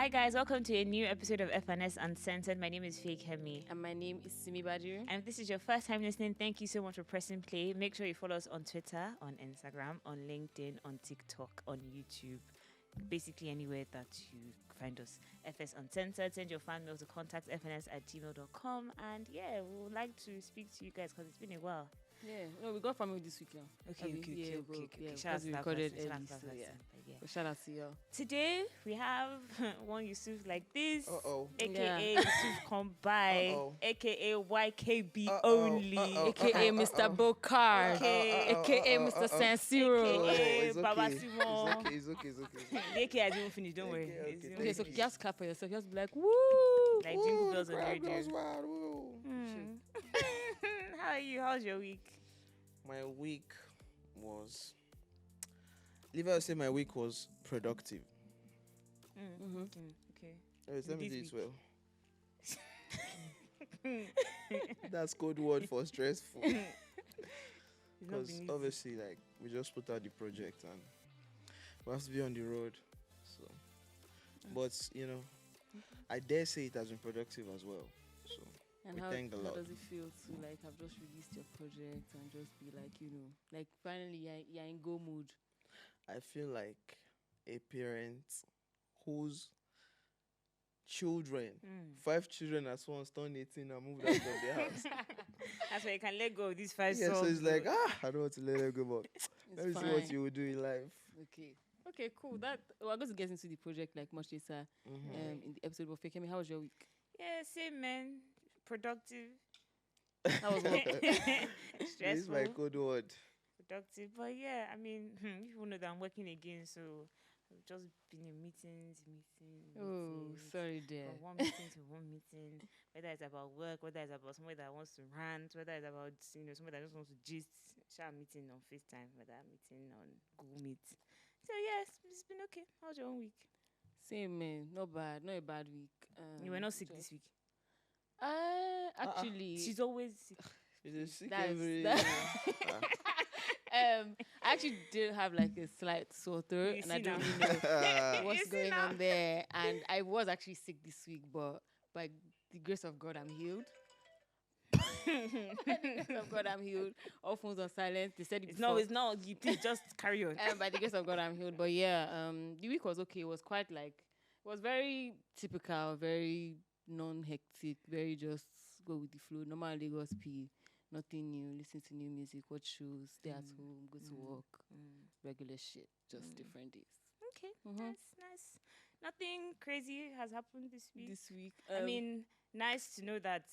Hi guys, welcome to a new episode of F&S Uncensored. My name is Feyikemi. And my name is Simi Badu. And if this is your first time listening, thank you so much for pressing play. Make sure you follow us on Twitter, on Instagram, on LinkedIn, on TikTok, on YouTube. Basically anywhere that you find us. FS Uncensored. Send your fan mail to contactfans@gmail.com. And yeah, we would like to speak to you guys because it's been a while. Yeah, no, we got family this week now. Okay. Shout out to recorded early, Yeah. Shout out to y'all. Today we have one Yusuf like this, aka Yeah. Yusuf come by, aka YKB only, AKA Mr. Bokar, AKA Mr. Sansiro. aka Baba Simon. It's okay. The AK has even finished. Don't worry. It's even Okay, so finished. just clap for yourself. Just be like, woo! Like jingle bells on the crowd radio. goes wild, woo. How are you? How's your week? My week was... Leave out say my week was productive. Okay. Let me do This it well. That's code word for stressful. It's not Because been easy. obviously, like, we just put out the project and we have to be on the road. So, but you know, I dare say it has been productive as well. So And we how thank the Lord. does it feel to like have just released your project and just be like, like finally you're in go mood? I feel like a parent whose children, 5 children at once turned 18 and moved out of their house. That's why you can let go of these 5 Yeah, songs. so it's like, I don't want to let them go, but let me see what fine. you will do in life. Okay, cool. We're going to get into the project like much later in the episode of Feyikemi. How was your week? Yeah, same man. Productive. How was work? This is my Stressful. code word. Productive. But yeah, I mean, people know that I'm working again, so I've just been in meetings. Oh, sorry, dear. From one meeting to one meeting, whether it's about work, whether it's about somebody that wants to rant, whether it's about somebody that just wants to gist, share meeting on FaceTime, whether meeting on Google Meet. So yes, it's been okay. How's your own week? Same, man. Not bad. Not a bad week. You were not sick this week. Actually, She's always sick. Is it sick That's- every... I actually did have like a slight sore throat, You and I see don't now. really know You what's see going now. on there. And I was actually sick this week, but by the grace of God, I'm healed. By the grace of God, I'm healed. All phones on silent. They said it before. It's not. You please just carry on. By the grace of God, I'm healed. But yeah, the week was okay. It was quite like, it was very typical, very non-hectic, very just go with the flow. Normal Lagos P, nothing new. Listen to new music, watch shows, stay at home, go to work, regular shit, just different days. Okay, nice. Nothing crazy has happened this week. This week, I mean, nice to know that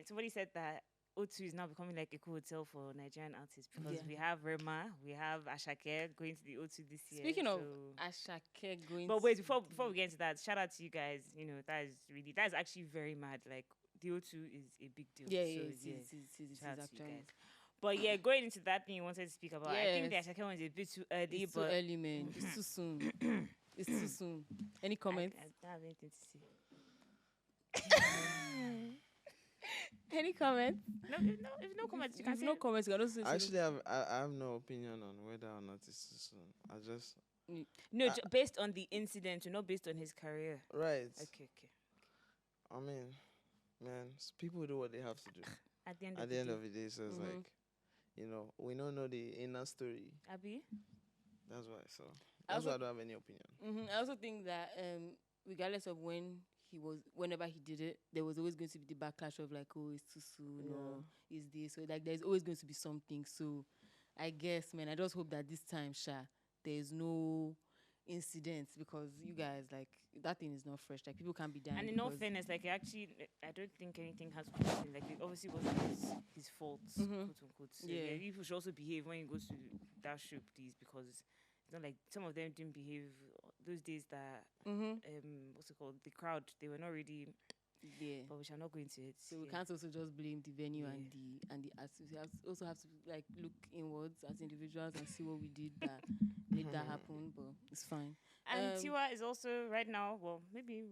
somebody said that O2 is now becoming like a cool hotel for Nigerian artists because we have Rema, we have Ashake going to the O2 this year. speaking of so- Ashake going, But wait, before we get into that, shout out to you guys. That is actually very mad. Like the O2 is a big deal. yeah, So, it's shout out to you actually guys. But yeah, going into that thing you wanted to speak about, I think the Yes. Ashake one is a bit too early. it's too but early, man. It's too soon. It's too soon. Any comments? I don't have anything to say. Any comments? If no comments, you can If say no comments, you can also say Actually, I have no opinion on whether or not it's too soon. I just... no, based on the incident, not based on his career. Right. Okay. I mean, man, people do what they have to do. At the end At of the the end day. of the day, so it's like, we don't know the inner story. Abi? That's why. So that's why I don't have any opinion. I also think that regardless of whenever he did it, there was always going to be the backlash of like, oh, it's too soon, or is this, so like there's always going to be something. So I guess, man, I just hope that this time, there's no incidents, because you guys, like, that thing is not fresh. Like, people can't be dying. And in all because- fairness, like actually, I don't think anything has to do with him. Like it obviously wasn't his fault, quote unquote. So, Yeah. people should also behave when you go to that show, please, because it's not like some of them didn't behave those days that what's it called? The crowd, they were not really. yeah. But we shall not go into it. So we here. can't also just blame the venue Yeah. and the artists. We also have to like look inwards as individuals and see what we did that made that happen. But it's fine. And Tiwa is also right now, well, maybe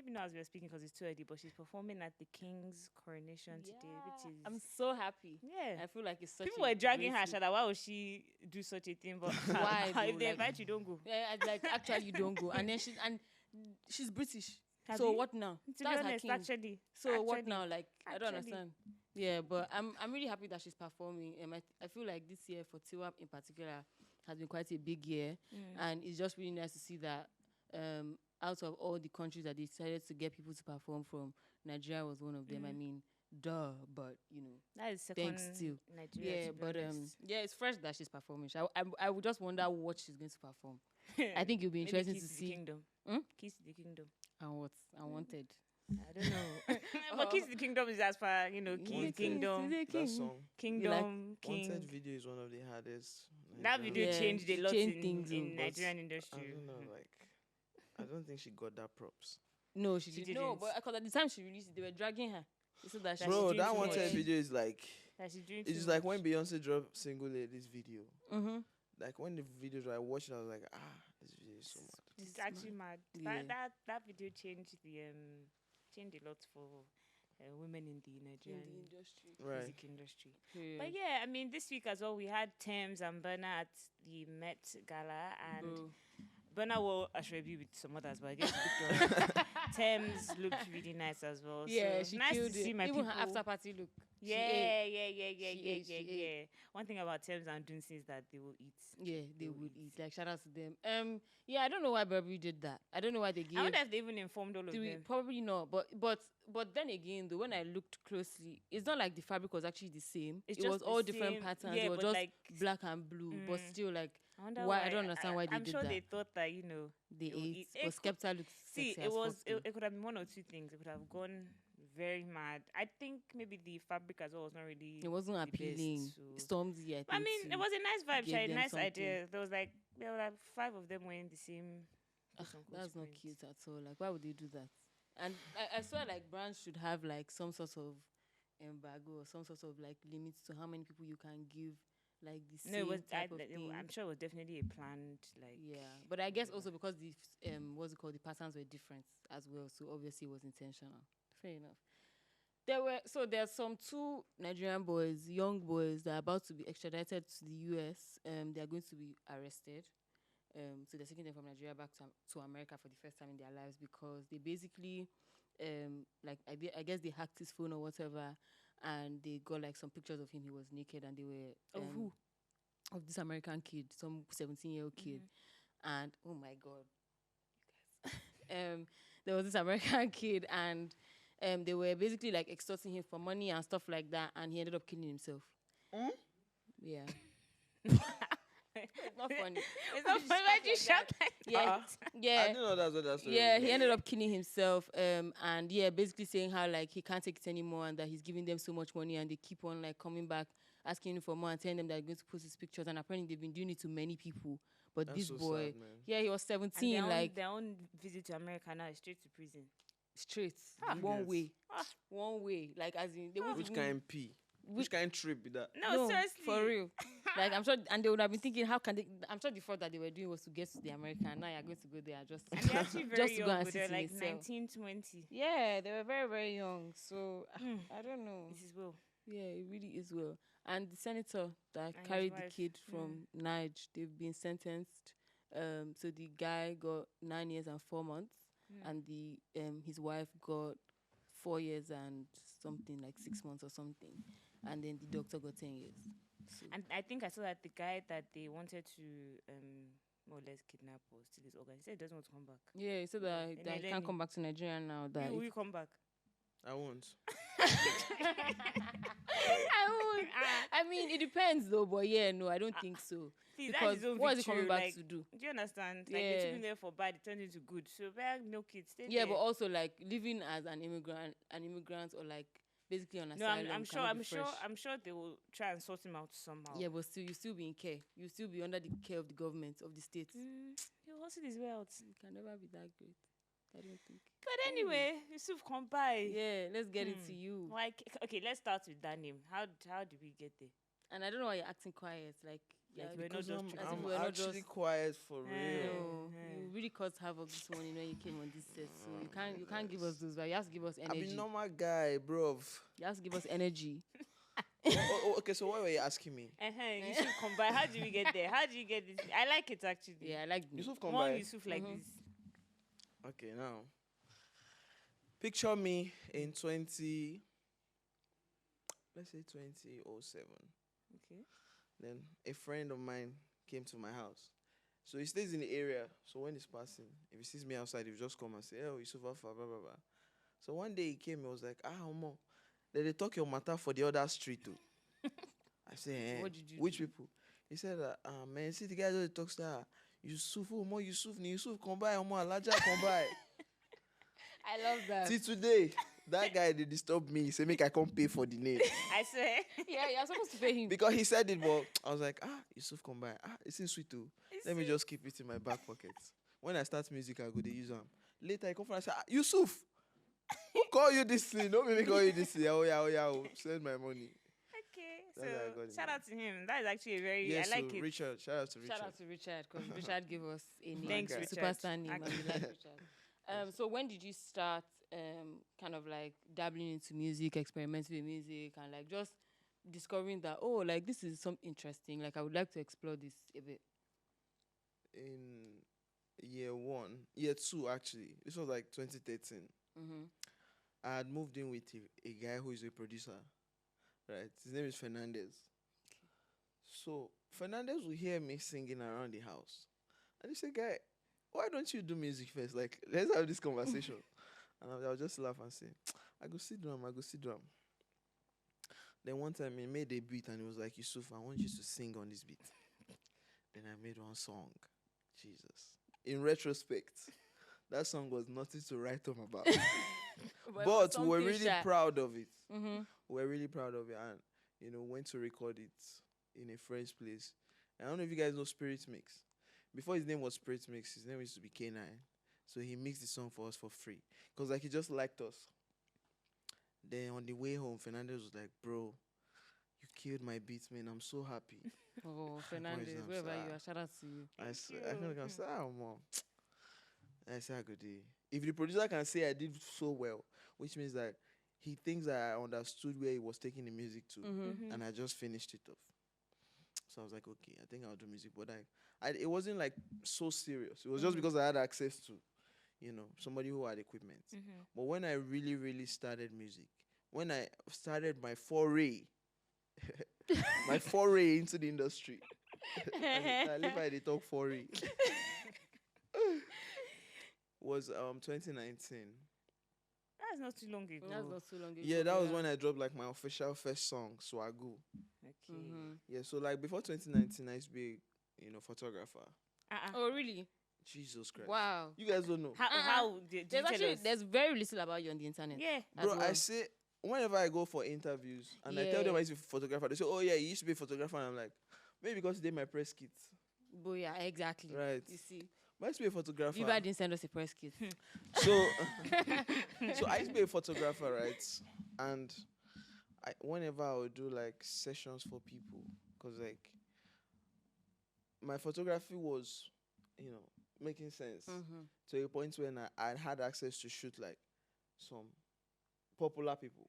not as we are speaking because it's too early, but she's performing at the King's coronation today, which is... I'm so happy. Yeah. I feel like it's such. People a were dragging her, great Shada. Why would she do such a thing? But Why though? if they Like- invite you, don't go. Yeah, like actually you don't go. And then she's British. Have So you? what now? To be That's her honest, king. actually. So what actually, now? Like I don't actually. understand. Yeah, but I'm really happy that she's performing. I feel like this year for Tiwa in particular has been quite a big year, and it's just really nice to see that out of all the countries that they decided to get people to perform from, Nigeria was one of them. I mean, duh, but you know, That is second thanks still. Nigeria. Yeah, to be but honest. yeah, it's fresh that she's performing. I would just wonder what she's going to perform. I think it'll be Maybe interesting Keys to the see. Kingdom. Hmm? Keys to the Kingdom. And what I wanted. I don't know. But Keys to the Kingdom is as far, Keys Wanted. Kingdom. That song, Kingdom, King. Wanted video is one of the hardest. That video Yeah, changed a she lot changed in, things, in but Nigerian I industry. don't know, like, I don't think she got that props. No, she She didn't. No, didn't. but because at the time she released it, they were dragging her. They said that she That Bro, she's doing that too Wanted much. video is like, That she's doing it's too like much. when Beyonce dropped single ladies video. Mm-hmm. Like when the videos I watched, I was like, this video is so mad. It's actually mad. Yeah. That video changed changed a lot for women in the Nigerian industry. Right. music industry. But yeah, I mean, this week as well, we had Thames and Burna at the Met Gala, and Burna wore Ashwebi with some others, but I guess Thames looked really nice as well. Yeah, so she nice killed to see it. my Even people. her after party look. She Yeah, ate. yeah. She ate. One thing about Thames and Dunsin is that they will eat. Yeah, they would eat. Like shout out to them. Yeah, I don't know why Burberry did that. I don't know why they gave. I wonder if they even informed all of them. Probably not. But then again, though, when I looked closely, it's not like the fabric was actually the same. It's It just was the all different same- patterns. yeah, it was but just like- black and blue. But still, like I wonder why? I don't understand why they I'm did sure that. they thought that They will ate. eat. But Skepta looks See, sexy it as was fuck, though. it could have been one or two things. It could have gone very mad. I think maybe the fabric as well was not really. It wasn't the best, appealing. so- Stormzy, I think. I mean, it was a nice vibe, give Shay, them nice something. idea. There were like 5 of them wearing the same. quote-unquote That's not print. cute at all. Like, why would they do that? And I swear, like, brands should have like some sort of embargo or some sort of like limits to how many people you can give like the same No, it was. type of thing. I'm sure it was definitely a planned like. Yeah, but I guess also because the what's it called, the patterns were different as well, so obviously it was intentional. Fair enough. There's some 2 Nigerian boys, young boys, that are about to be extradited to the US. They are going to be arrested. So they're taking them from Nigeria back to America for the first time in their lives because they basically, like I guess they hacked his phone or whatever, and they got like some pictures of him. He was naked, and they were Of who? Of this American kid, some 17-year-old kid, and oh my god, you guys. There was this American kid, and they were basically like extorting him for money and stuff like that, and he ended up killing himself. Yeah. It's not funny. It's not funny. Why'd you shout that? Yeah, I yeah, didn't know that's what that's. yeah. He ended up killing himself, and yeah, basically saying how like he can't take it anymore and that he's giving them so much money and they keep on like coming back asking him for more and telling them that they're going to post his pictures, and apparently they've been doing it to many people. But That's this so boy, sad, man. yeah, he was And 17, like their own visit to America now is straight to prison. straight, Ah. one Yes. way, one way, like as in they won't Which even- kind P? Which kind trip be that? No, seriously. for real. Like I'm sure, and they would have been thinking, how can they? I'm sure the thought that they were doing was to get to the America. And now you're going to go there just. And they're actually very Just to young, go and but sit they're in like a cell. 19, 20. Yeah, they were very, very young. So I don't know. This is Will. Yeah, it really is well. And the senator that And his carried the wife. kid from Niger, they've been sentenced. So the guy got 9 years and 4 months, and the his wife got 4 years and something, like 6 months or something, and then the doctor got 10 years. So And I think I saw that the guy that they wanted to more or less kidnap or steal his organ, he said he doesn't want to come back. yeah, he said that, And that they he let can't him. come back to Nigeria now. That Will if- you come back? I won't. I won't. I mean, it depends though, but yeah, no, I don't think so. See, that's Because his own what is he victory, coming back like, to do? Do you understand? Like they Yeah. took him there for bad, it turned into good. So bear milk it, stay Yeah, there. but also like living as an immigrant or like basically on no, asylum. I'm sure, cannot I'm be sure, fresh. I'm sure they will try and sort him out somehow. Yeah, but still, you still be in care. You still be under the care of the government of the state. He'll hustle his way out. You can never be that great. I don't think. But anyway, Yusuf, come by. Yeah, let's get it to you. Like, okay, let's start with that name. How did we get there? And I don't know why you're acting quiet. Like Like yeah, we're not Because just I'm, tripping. As if I'm we're not actually just- quiet for real. no, Yeah. you really caused havoc this morning when you came on this set. So you can't give us those. But you have to give us I'm a energy. normal guy, bro. You have to give us energy. Okay, so what were you asking me? Yusuf, come by. How did we get there? How did you get this? I like it actually. Yeah, I like. Yusuf come More by. Yusuf like this. Okay, now picture me in 2007. Okay. Then a friend of mine came to my house. So he stays in the area. So when he's passing, if he sees me outside, he will just come and say, "Oh, Yusuf, blah blah blah." So one day he came, he was like, Omo, then they talk your matter for the other street too. I say, What did you which do? people? He said, man, see the guy just talks that Yusuf, Omo, Yusuf, ni Yusuf, come by, Omo, Alaja, come by. I love that. See today, that guy they disturb me. He say make I come pay for the name I swear. Yeah, you're supposed to pay him. because he said it, but I was like, Yusuf, come by. It's in sweet too. Let me just keep it in my back pocket. When I start music, I go to use them. Later, I come from and say, Yusuf, who call you this thing? Don't make me call you this thing. Oh yeah, send my money. Okay. That's how I got So it. shout out to him. That is actually a very. Yeah, I like so it. Richard, shout out to Richard. Shout out to Richard, because Richard gave us a name. Thanks, Okay. Richard. Superstar name. And Okay. we like Richard. So when did you start kind of like dabbling into music, experimenting with music, and like just discovering that, oh, like this is something interesting. Like I would like to explore this a bit. In year 2 actually. This was like 2013. Mm-hmm. I had moved in with a guy who is a producer, right? His name is Fernandez. So Fernandez will hear me singing around the house, and he say, "Guy, why don't you do music first? Like, let's have this conversation." And I'll just laugh and say, "I go sit drum. Then one time he made a beat and he was like, "Yusuf, I want you to sing on this beat." Then I made one song. Jesus. In retrospect, that song was nothing to write home about. But we were really proud of it. Mm-hmm. We were really proud of it, and went to record it in a friend's place. I don't know if you guys know Spirit Mix. Before his name was Spirit Mix, his name used to be K9. So he mixed the song for us for free. Because he just liked us. Then on the way home, Fernandez was like, "Bro, you killed my beats, man. I'm so happy." Oh, Fernandez, I'm wherever sorry. you are, shout out to you. I can say, Mom. I say, "Good day." If the producer can say I did so well, which means that he thinks that I understood where he was taking the music to, and I just finished it off. So I was like, okay, I think I'll do music. But it wasn't like so serious. It was just because I had access to, somebody who had equipment. But when I really, really started music, when I started my foray, my foray into the industry, I live by the talk foray, was 2019. That's not too long ago. That's not too long ago. Yeah, that was when I dropped like my official first song, Swagu. Okay. Mm-hmm. Yeah, so like before 2019, I used to be, photographer. Oh, really? Jesus Christ. Wow. You guys don't know. How did you tell us? There's very little about you on the internet. Yeah. as Bro, well. I say, whenever I go for interviews and I tell them I used to be a photographer, they say, "Oh yeah, you used to be a photographer." And I'm like, maybe because they my press kit. But yeah, exactly. Right. You see, But I used to be a photographer. Viva didn't send us a press kit. So, so I used to be a photographer, right? And whenever I would do like sessions for people, because like my photography was, making sense to a point when I had access to shoot like some popular people.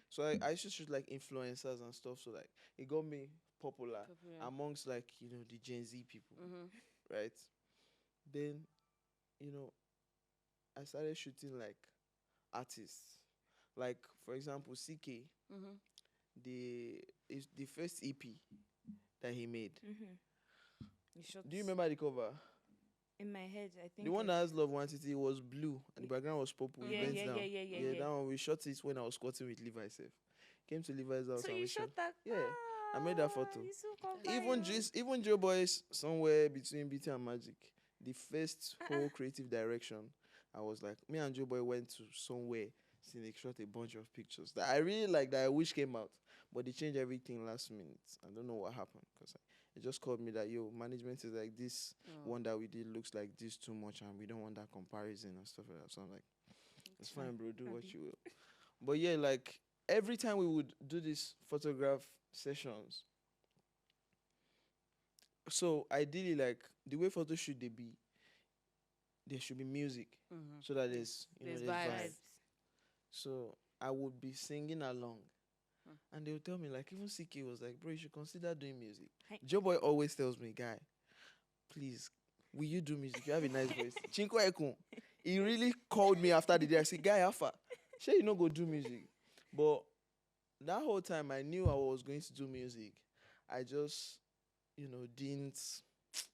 So I used to shoot like influencers and stuff. So like it got me popular amongst like the Gen Z people, right? Then, I started shooting like artists, like for example CK. Is the first EP that he made. You shot Do you remember the cover? in my head? I think The one that has Love Quantity was blue and the background was purple. Yeah, it bent yeah, down. yeah. That one we shot it when I was squatting with Levi self. Came to Levi's house So and you we shot that? Yeah, I made that photo. You so confident. Even Joe Boys somewhere between BT and Magic. The first whole creative direction, I was like, me and Joe Boy went to somewhere, Cynic shot a bunch of pictures that I really like that I wish came out, but they changed everything last minute. I don't know what happened because it just called me that management is like this one that we did looks like this too much and we don't want that comparison and stuff like that. So I'm like, it's fine, bro, do what you will. But yeah, like every time we would do these photograph sessions, so ideally, like the way photo shoot there should be music so that there's vibes. So I would be singing along, and they would tell me like even CK was like, "Bro, you should consider doing music." Joe Boy always tells me, "Guy, please, will you do music? You have a nice voice." Chinko Ekun, he really called me after the day. I said, "Guy, Alpha, sure you no go do music." But that whole time I knew I was going to do music. I just, didn't.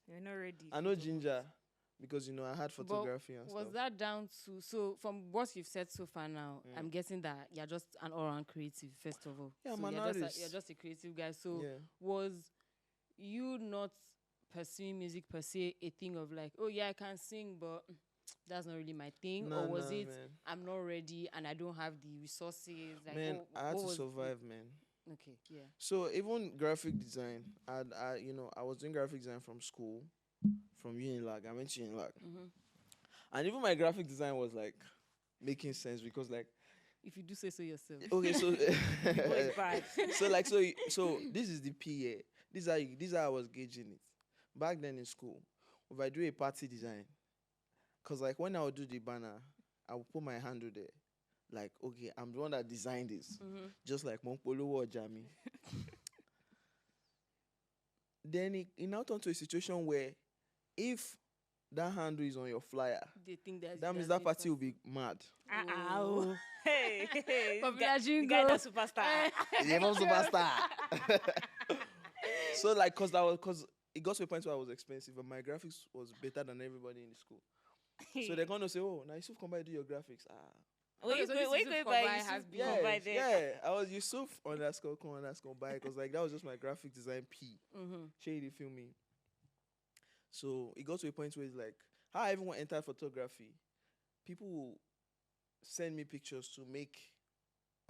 You're not ready. I know ginger because I had photography and Was stuff. that down to, so from what you've said so far now, I'm guessing that you're just an all-round creative, first of all. Yeah, so I'm an you're artist. you're just a creative guy. So Yeah. was you not pursuing music per se a thing of like, oh yeah, I can sing, but that's not really my thing? Nah, or was nah, it, man. I'm not ready and I don't have the resources? Like, Man, I had what to was survive, man. Okay, yeah. So even graphic design, I was doing graphic design from school, from Unilag. I went to Unilag, and even my graphic design was like making sense because like, If you do say so yourself. okay, so It's bad. so this is the PA. This is how I was gauging it back then in school. If I do a party design, cause like when I would do the banner, I would put my handle there. Like, okay, I'm the one that designed this. Just like Monkpolo or Jamie. Then it now turned to a situation where if that handle is on your flyer, They think that means that party will be mad. Oh. Hey, Popular the guy jingle. that's superstar. Yeah, I'm superstar. So like, cause it got to a point where I was expensive and my graphics was better than everybody in the school. So they're gonna say, "Oh, now Yusuf, come by do your graphics." Where you so go? this Where you Yusuf go by? Kobai Yusuf has been- Kobai there. Yeah, I was Yusuf _ buy because like that was just my graphic design P. Shady, feel me. So it got to a point where it's like, how I even want to enter photography, people will send me pictures to make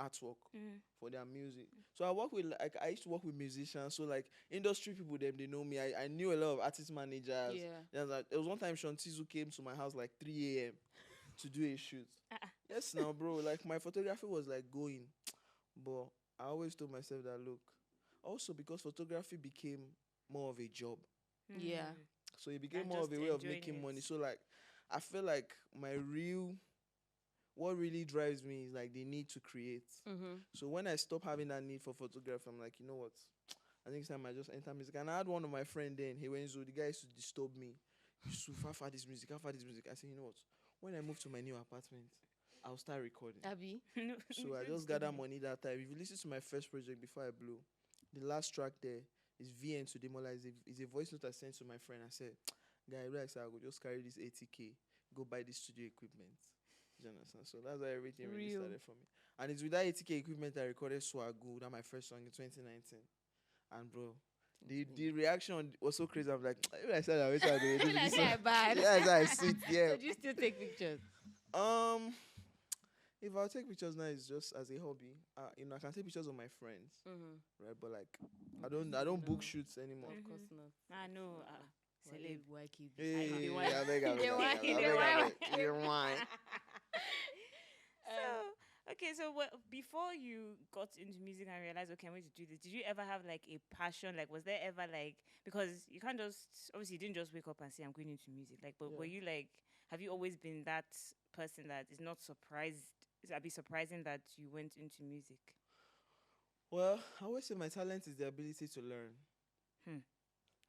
artwork for their music. So I used to work with musicians. So like industry people, they know me. I knew a lot of artist managers. Yeah. There was one time Shantizu came to my house like 3 a.m. to do a shoot. Yes, now, bro. Like my photography was like going, but I always told myself that look. Also, because photography became more of a job, Yeah. so it became And more of just a way of enjoying making money. it. So like, I feel like what really drives me is like the need to create. So when I stop having that need for photography, I'm like, you know what? I think it's time I just enter music. And I had one of my friend then. He went so the guy used to disturb me. Yusuf, how far this music? I said, you know what? When I move to my new apartment, I'll start recording. Abby. So I just gather money that time. If you listen to my first project before I blew, the last track there is VN to Demola. Is a voice note I sent to my friend. I said, guy, I realized I will just carry this 80K, go buy this studio equipment. Do you understand? So that's how everything really started for me. And it's with that 80K equipment I recorded Swagu, that my first song in 2019. And bro, the reaction was so crazy. I'm like, I said I wish I do I this. said bad. Yeah, I sit. Yeah. Did you still take pictures? If I'll take pictures now, it's just as a hobby. I can take pictures of my friends, right? But like, I don't book shoots anymore. Of course not. I know. Celeb. YKB. Hey, the wine. I beg. You wine. So before you got into music and realized, okay, I'm going to do this, did you ever have like a passion? Like, was there ever like, because you can't just, obviously you didn't just wake up and say, I'm going into music. Like, but were you like, have you always been that person that is not surprised? It'd be surprising that you went into music. Well, I always say my talent is the ability to learn.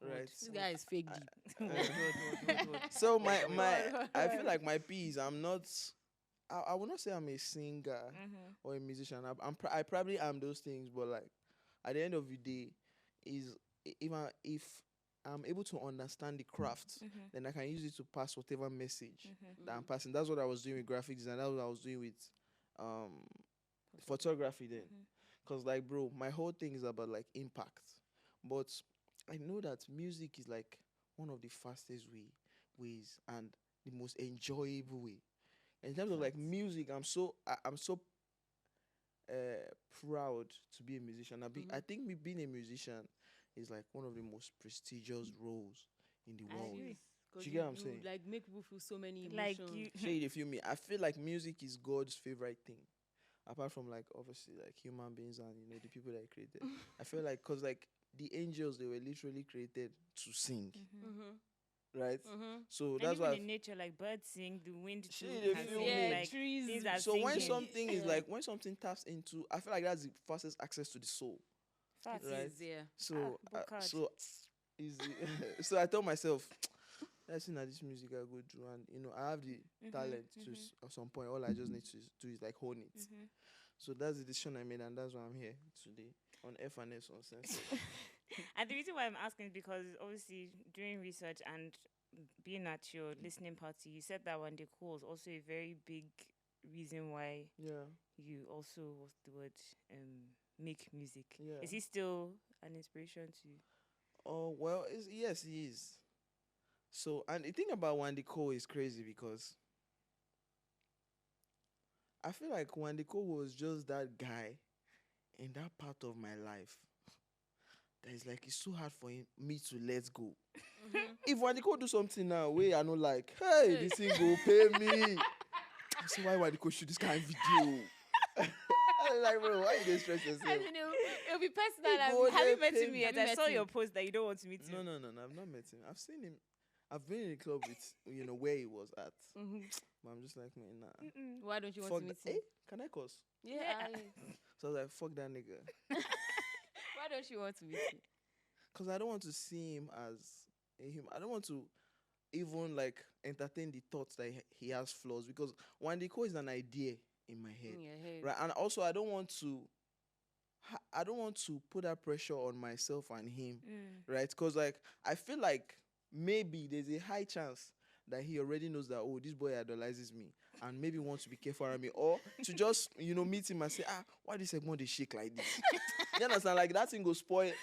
Right. This guy is fake deep. So I feel like my piece, I'm not. I would not say I'm a singer or a musician. I probably am those things, but like at the end of the day, is if I'm able to understand the craft, then I can use it to pass whatever message that I'm passing. That's what I was doing with graphic design. That's what I was doing with photography then. Cause like, bro, my whole thing is about like impact. But I know that music is like one of the fastest ways and the most enjoyable way. In terms of like music, I'm so proud to be a musician. I think me being a musician is like one of the most prestigious roles in the world. Do you get what I'm saying? Like make people feel so many emotions. Like you, Shade, if you me, I feel like music is God's favorite thing, apart from like obviously like human beings and the people that He created. I feel like because like the angels, they were literally created to sing, right? So and that's even why. in nature, like birds sing, the wind too. Shit, can if you sing, me. like, trees. things are So when singing. something is like when something taps into, I feel like that's the fastest access to the soul. Facts. Right. Yeah. So Book hard. so easy. So I told myself, That's in this music I go through, and I have the talent to at some point. All I just need to do is like hone it. So that's the decision I made, and that's why I'm here today on F&S Uncensored. And the reason why I'm asking is because obviously doing research and being at your listening party, you said that One Day Cool was also a very big reason why you also, what's the word, make music. Yeah. Is he still an inspiration to you? Oh well, yes, he is. So, and the thing about Wande Cole is crazy because I feel like Wande Cole was just that guy in that part of my life that is like, it's so hard for me to let go. If Wande Cole do something now, where I know like, hey, this thing go pay me. I say, why Wande Cole shoot this kind of video? I'm like, bro, why you get stressed yourself? I don't know. It'll be personal. Have you met him yet? Have you I saw met your him? post that you don't want to meet him. No, I've not met him. I've seen him. I've been in a club with, where he was at. But I'm just like, man, nah. Why don't you want Fuck to meet that. him? Hey, can I cuss? Yeah. So I was like, fuck that nigga. Why don't you want to meet him? Because I don't want to see him as a human. I don't want to even like entertain the thoughts that he has flaws. Because Wande Cole is an idea in my head. In your head. Right? And also I don't want to put that pressure on myself and him. Right? Because like I feel like maybe there's a high chance that he already knows that, oh, this boy idolizes me and maybe wants to be careful around me, or to just meet him and say, why this segment they shake like this? You understand? Like that thing go spoil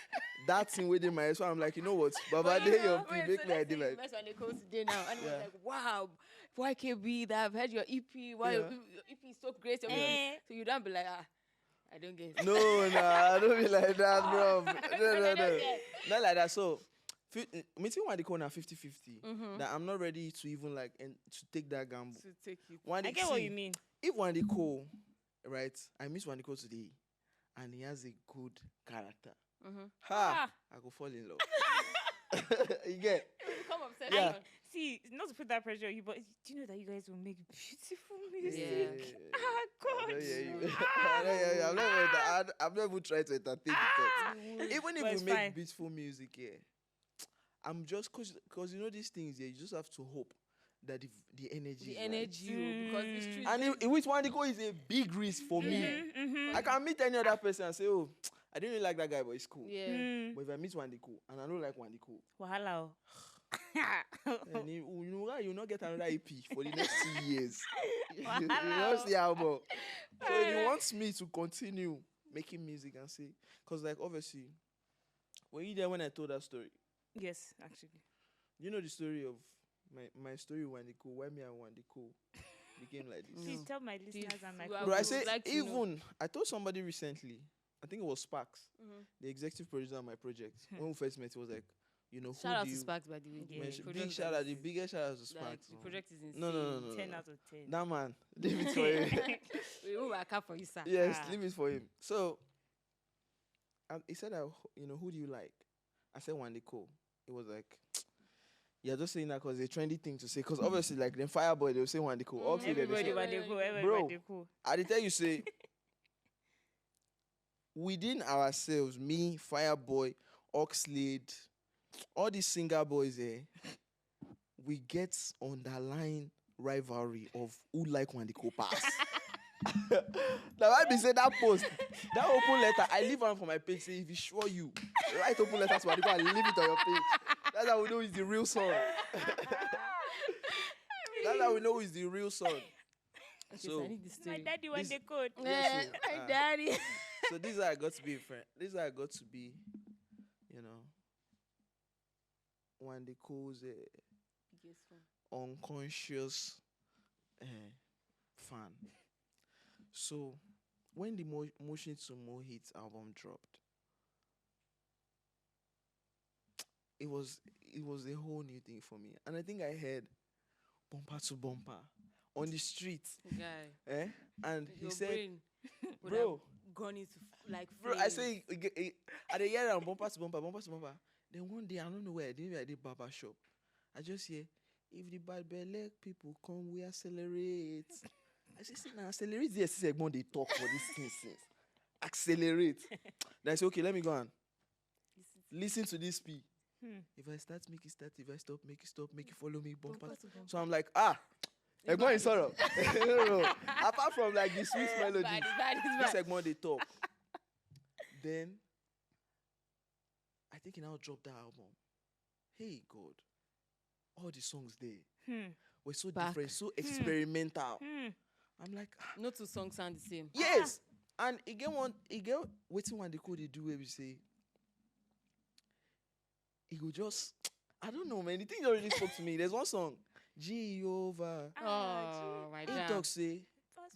that thing within my head. So I'm like, you know what, Baba, they make me idea like. That's when they call today now, and we're like, wow, YKB, that I've heard your EP. Wow, your EP is so great. So you don't be like, I don't get it. No, I don't be like that, bro. No. Not like that. So, meeting Wande Cole now 50-50. That I'm not ready to even like to take that gamble. To take it. I get what you mean. If Wande Cole, right, I miss Wande Cole today, and he has a good character, I go fall in love. You get? Become obsessed. Yeah. See, not to put that pressure on you, but do you know that you guys will make beautiful music? Yeah. God. I've never even tried to entertain the thoughts. Even But if it's we make fine. beautiful music, I'm just because these things, you just have to hope that the energy. The is energy, because it's true. right. And which Wande Cole is a big risk for me. I can meet any other person and say, oh, I didn't really like that guy, but it's cool. Yeah. But if I meet Wande Cole and I don't like Wande Cole, Wahala. and you not get another EP for the next 2 years. You Wow. don't see how much. So if he wants me to continue making music and say, because like obviously, were you there when I told that story? Yes, actually. You know the story of my story with Wande Cole, why me and Wande Cole became like this. Please tell my listeners and my Well, Bro, I would say like to know. I told somebody recently, I think it was Sparks, the executive producer of my project. When we first met, he was like, who Shout out do to you Sparks, by the way. Yeah. mention? Project Big shout that out, the is- biggest shout out to Like, Sparks. the project is insane. No. 10 out of 10. That man, leave it for him. We will work out for you, sir. Yes, Ah. leave it for him. So, he said, who do you like? I said Wande Cole. It was like, you're just saying that because it's a trendy thing to say. Because obviously, like, then Fireboy, they'll say Wande Cole. Okay, then they Everybody say, want to cool. Everybody Bro. want to cool. I did tell you, say, within ourselves, me, Fireboy, Oxlade, all these singer boys, we get underlying rivalry of who like Wande Cole pass. Now, why be say that post, that open letter, I leave one for my page. Say, if you sure you write open letter to Wande Cole and leave it on your page. That's how we know it's the real song. That's how we know it's the real song. So, I need the story. My daddy want this- the code. Yes, so, My daddy. so this is how I got to be a friend. This is how I got to be, Wande Cole's Biggest fan. unconscious fan. So when the Motion to Mo Hits album dropped, it was a whole new thing for me. And I think I heard bumper to bumper on the street. Guy. And he Your said, brain would bro, have gone into like bro, I flames. say at the year bumper to bumper. Then one day, I don't know where, maybe I did barber shop. I just hear, if the bad belly people come, we accelerate. I say, see, now accelerate. Yes, segment they talk for this thing since. Accelerate. Then I say, okay, let me go on. Listen to this P. If I start, make it start. If I stop, make it stop. Make it follow me, bumper. Bumper to bumper. So I'm like, Egmont is sorrow. No. Apart from like the sweet melody, this Egmont they talk. Then I think he now dropped that album. Hey God, all the songs there were so different, so experimental. I'm like, no two songs sound the same. Yes, and waiting when they could do where we say. He would just, I don't know, man. The thing already spoke to me. There's one song, Jehovah. My He jam. talks say,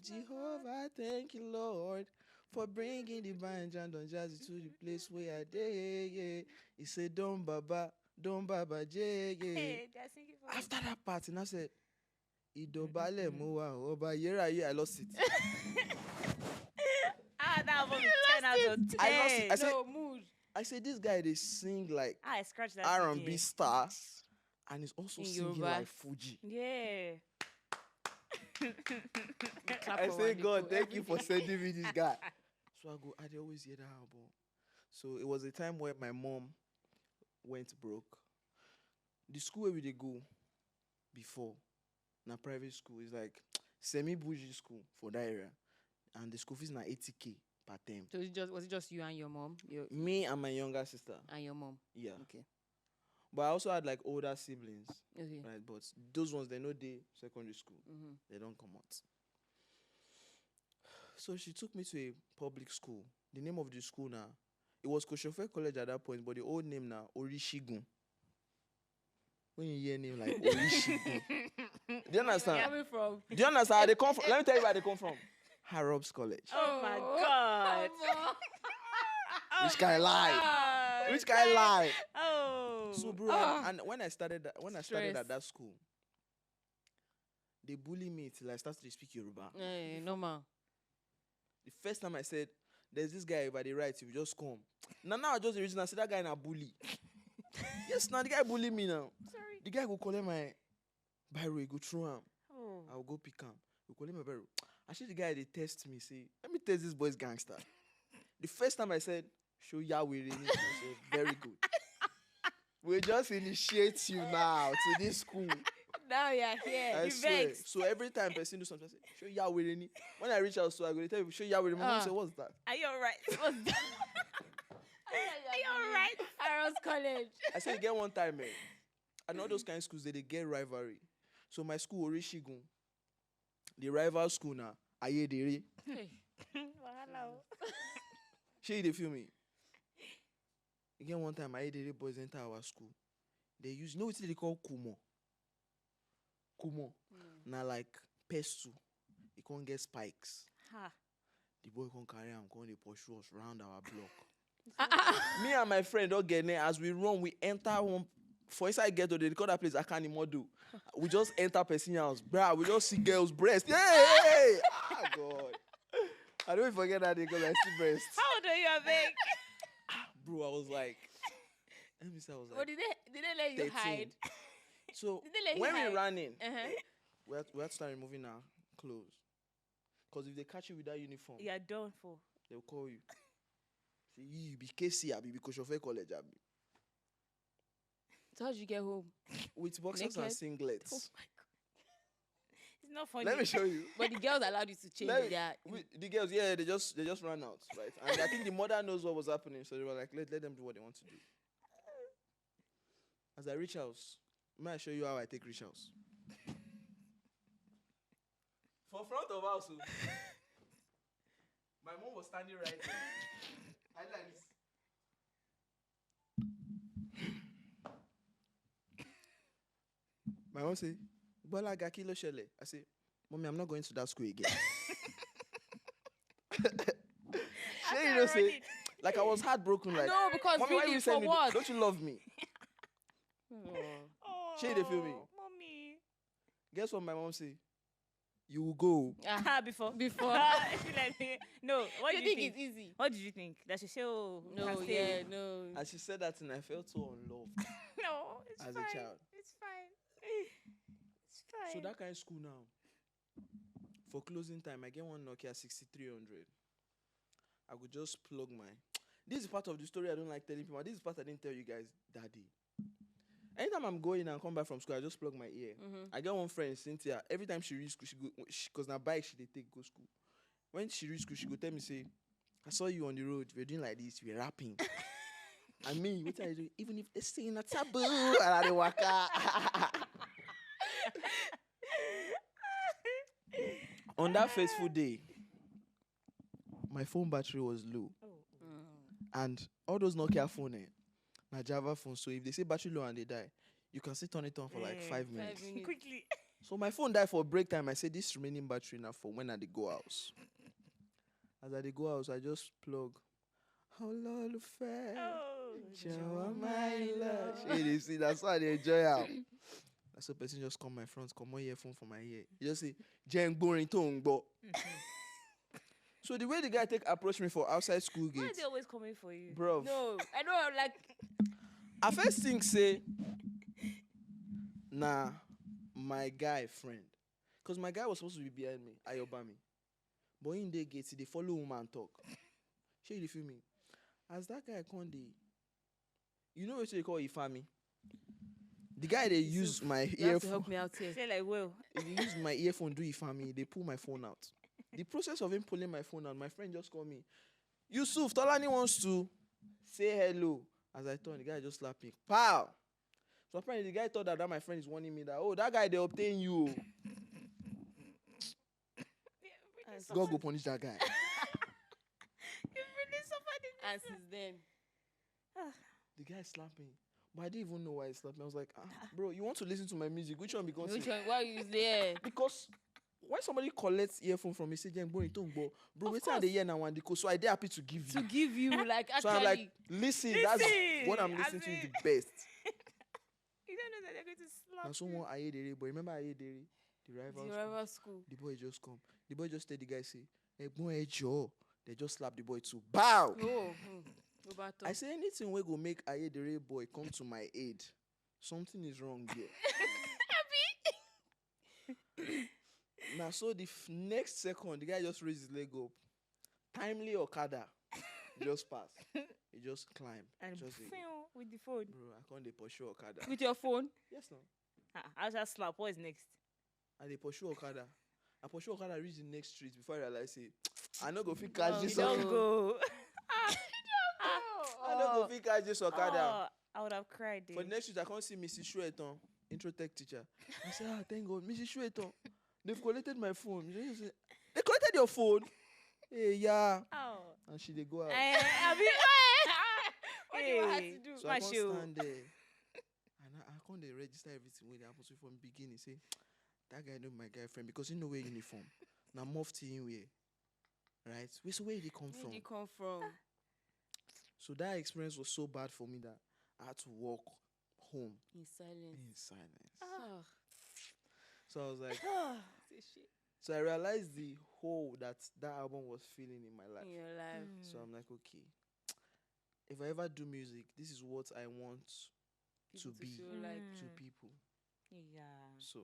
Jehovah, thank you, Lord, for bringing the band and Don Jazzy to the place where I did. He said, Don Baba, J. After that part, and I said, Idobale Moa, Oba Yera, I lost it. That was 10 out of 10. I lost it. I said, mood. I said, this guy, they sing like I scratched that. R&B star, and he's also In singing Yoruba. like Fuji. Yeah. I say, God, thank you for sending me this guy. So I always hear that album. So it was a time where my mom went broke. The school where we dey go before, na private school, is like semi-bougie school for that area. And the school fees na 80K per term. So was it just you and your mom? Me and my younger sister. And your mom? Yeah. Okay. But I also had like older siblings. Okay. Right, but those ones, they know they secondary school. Mm-hmm. They don't come out. So she took me to a public school. The name of the school now, it was Koshofe College at that point, but the old name now, Orishigun. When you hear a name like Orishigun. Do you understand? Coming from? Do you understand where they come from? Let me tell you where they come from. Harrods College. Oh my God. Which guy lie? Which guy lie? Oh. So bro, and when I started at that school, they bully me till I started to speak Yoruba. Hey, normal. The first time I said, there's this guy by the right, if you just come. Now I just the reason I said that guy na bully. Yes, now the guy bully me now. Sorry. The guy go collect my biro, he go throw him. Oh. I will go pick him. He collect my biro. Actually, the guy they test me, say, let me test this boy's gangster. The first time I said, show Yahweh, he said, very good. We just initiate you now to this school. Now you're here. I You swear. vexed. So every time person do something, I say, show Yahweh. When I reach out, so I go to tell you, show Yahweh. My mom say, what's that? Are you alright? What's that? Are you alright? Harrods College. I said, get one time, man. And all those kind of schools, they get rivalry. So my school, Orishigun, the rival school now, Ayedere. Hey. Hello. Shey they feel me. Again, one time, Ayedere boys enter our school. They use, you know what they call Kumo? Kumo. Now like pestle. He can't get spikes. Ha. The boy can't carry him, can't they pursue us around our block. Me and my friend don't get there. As we run, we enter home. For inside ghetto, they call that place I can't even do. We just enter person house. Bruh, we just see girls' breast. Yay! Ah, God. I don't even forget that day because I see breast. How old are you, Abeg? Bro, I was like, let me say, I was like, What did they let you 13. hide? So Did they let you when we hide? ran in, Uh-huh. we had to start removing our clothes. Because if they catch you with that uniform, You're done for. they'll call you. Say, you be KC, abi, be Koshofe College, abi. So how did you get home? With boxers and Naked? singlets. Oh my God. It's not funny. Let me show you. But the girls allowed you to change their... The girls, yeah, they just ran out, right? And I think the mother knows what was happening, so they were like, let them do what they want to do. As I reach house, may I show you how I take reach house? For front of house, oh. My mom was standing right there. I like this. My mom say, Bola Gaki lo shele. I say, Mommy, I'm not going to that school again. Shay, you know, say, like I was heartbroken. Like, No, because Mommy, why really, you for send me? what? Don't you love me? Oh, Shay, they feel me. Mommy. Guess what my mom say? You will go. Before. Before. She like, no. What You did you think think? it's easy? What did you think? That she say, oh, No, can stay. yeah, no. And she said that, and I felt so unloved No, it's as fine. a child. It's fine. It's fine. So that kind of school now, for closing time, I get one Nokia 6300. I could just plug my. This is part of the story I don't like telling people. This is part I didn't tell you guys that day. Anytime I'm going and come back from school, I just plug my ear. I get one friend, Cynthia. Every time she reach school, she go, cause na bike she dey take go school. When she reach school, she go tell me say, "I saw you on the road. We're doing like this. We're rapping." And me, what I do? Even if they say in a taboo, and I dey waka. On that fateful day, my phone battery was low, and all those Nokia phone, na Java phone. So if they say battery low and they die, you can still turn it on for like 5 minutes. Quickly. So my phone died for break time. I said this remaining battery now for when I dey go house. As I dey go house, I just plug. Oh Lord, fair. Show my love. You see, that's why I dey enjoy out. That's a person just come my front, come on earphone for my ear. You just say, "Jen boring tongue, but." So the way the guy approach me for outside school gate. Why are they always coming for you? Bro. No, I know. Like, I first think say, nah, my guy friend. Because my guy was supposed to be behind me, Ayobami. But in the gate, they follow woman talk. Shey you feel me? As that guy come dey, you know what they call Ifami? The guy they use my you have to earphone. help me out here. Say like, well, If you use my earphone do Ifami, they pull my phone out. The process of him pulling my phone out, my friend just called me. Yusuf, Tolani wants to say hello. As I turn, the guy just slapped me. Pow! So apparently the guy thought that my friend is warning me that, oh, that guy, they obtain you. God go punish that guy. you really suffered in And since then, The guy slapped me. But I didn't even know why he slapped me. I was like, bro, you want to listen to my music? Which one? Because why you there? because when somebody collects earphone from me, say, "Bro, Of wait till they hear now and so I dey happy to give you." To give you, like, So actually. I'm like, listen, that's what I'm listening to the best. You don't know that they're going to slap And someone Ayedere, but remember Ayedere, the rival the school? rival school. The boy just come. The boy just tell the guy, say, "Hey, boy, Joe." They just slap the boy too. Bow! Oh, I say anything we go make Ayedere boy come to my aid. Something is wrong here. Now, so the next second, the guy just raised his leg up. Timely Okada just pass. He just climb. and Just say, with the phone. bro, I can't dey pursue Okada. With your phone. Yes, no. I'll just slap. What is next? And they pursue Okada. I pursue Okada reach the next street before I realize, say, I no go fit catch Oh, this you Okada. Don't go. I no go fit catch this Okada. Oh, I would have cried. For the next street, I can't see Mrs. Shueton, intro tech teacher. I say, thank God, Mrs. Shueton, they've collected my phone. She say, they collected your phone? Hey, yeah. Oh. And she they go out. What do you have to do? So I can't stand there. And I can't dey register everything when they happen. So from beginning, say, that guy know my guy friend because he know wear uniform. Now mufti in wear. Right? Where did he come Where from? did you come from? So that experience was so bad for me that I had to walk home In silence. in silence. Ah. So I was like, Say shit so I realized the hole that album was feeling in my life. in your life. So I'm like, okay, if I ever do music, this is what I want to People be feel like to people. Yeah. So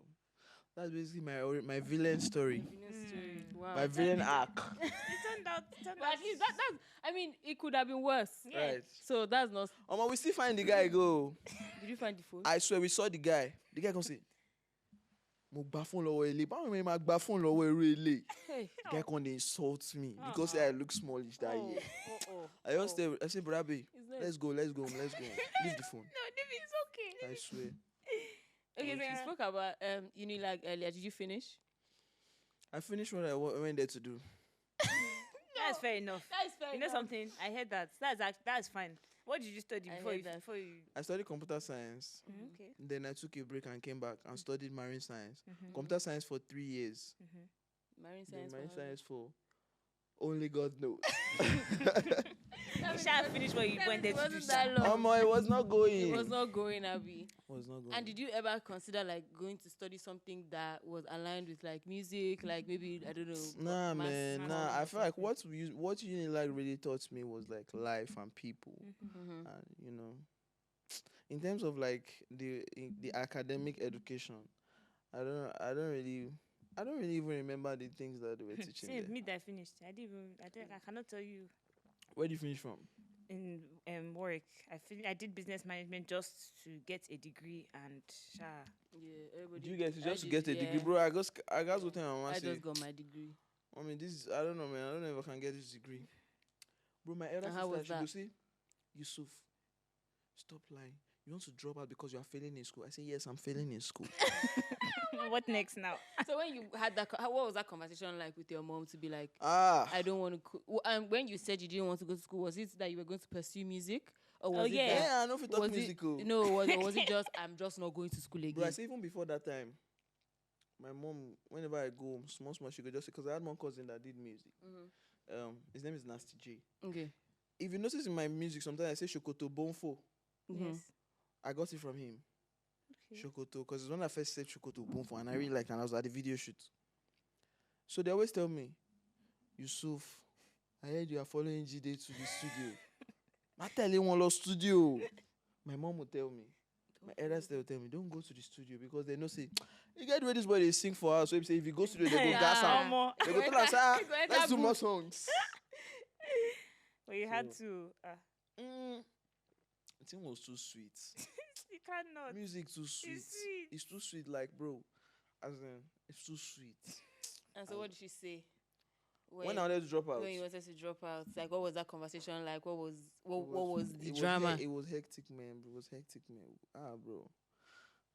that's basically my villain story, story. Wow. my villain arc. It turned out. But at least that's. I mean, it could have been worse. Yeah. Right. So that's not. We still find the guy go. Did you find the phone? I swear we saw the guy. The guy come say, "Mo gba phone lọ́wọ́ ele." Báwo ni ma gba phone lọ́wọ́ irú ele? Hey. The guy come dey insult me because I look smallish that year. I just say, brother, let's go. Leave the phone. No, it's okay. I swear. Okay, so you spoke about Unilag earlier. Did you finish? I finished what I went there to do. That's fair enough. That is fair. You know something? I heard that. That's fine. What did you study I before heard you? that. Before you? I studied computer science. Okay. Then I took a break and came back and studied marine science. Computer science for 3 years. Marine Then science. marine for how science for only God knows. You shall finish what you long? went there It to do. wasn't that long. It was not going. It was not going, Abby. Was not going. And did you ever consider like going to study something that was aligned with like music, like maybe I don't know? Nah, mass- man, mass nah. or I feel like something? what Unilag really taught me was like life and people, Mhm. and in terms of like the academic education, I don't really even remember the things that they were teaching See, there. me that finished. I cannot tell you. Where did you finish from? in work. I did business management just to get a degree and Yeah, everybody. Do you guys I just to did, get a degree, yeah. bro? I guess go tell my mama I say. just got my degree. I mean, this I don't know, man. I don't know if I can get this degree, bro. My elder And how sister, was she go that? say, Yusuf, stop lying. You want to drop out because you are failing in school? I say yes, I'm failing in school. what next now? So when you had that, what was that conversation like with your mom to be like, Ah, I don't want to. And when you said you didn't want to go to school, was it that you were going to pursue music, or was Oh, it yeah. that yeah, I know if you talk was musical. it no? Was it just I'm just not going to school Bro, I again? say even before that time, my mom, whenever I go home, small, she could just say, because I had one cousin that did music. His name is Nasty J. Okay. If you notice in my music, sometimes I say Shokoto Bonfo. Mhm. Yes. I got it from him. Okay. Shokoto, because it's when I first said Shokoto Bonfo, and I really liked it, and I was at the video shoot. So they always tell me, Yusuf, I heard you are following Jide to the studio. I tell you one lost studio. My mom will tell me. My elders will tell me, don't go to the studio because they know say, you get where this boy they sing for us. So if he goes to studio, they go gas am. Omo. They go tell us, ah, Go enter let's do more booth. songs. But you had So- to. The thing was too sweet. You cannot. Music too sweet. sweet. It's too sweet, like bro. As in, it's too sweet. And so what did she say? When I wanted to drop out, When you wanted to drop out, like what was that conversation like? What was the it drama? it was hectic, man. It was hectic, man.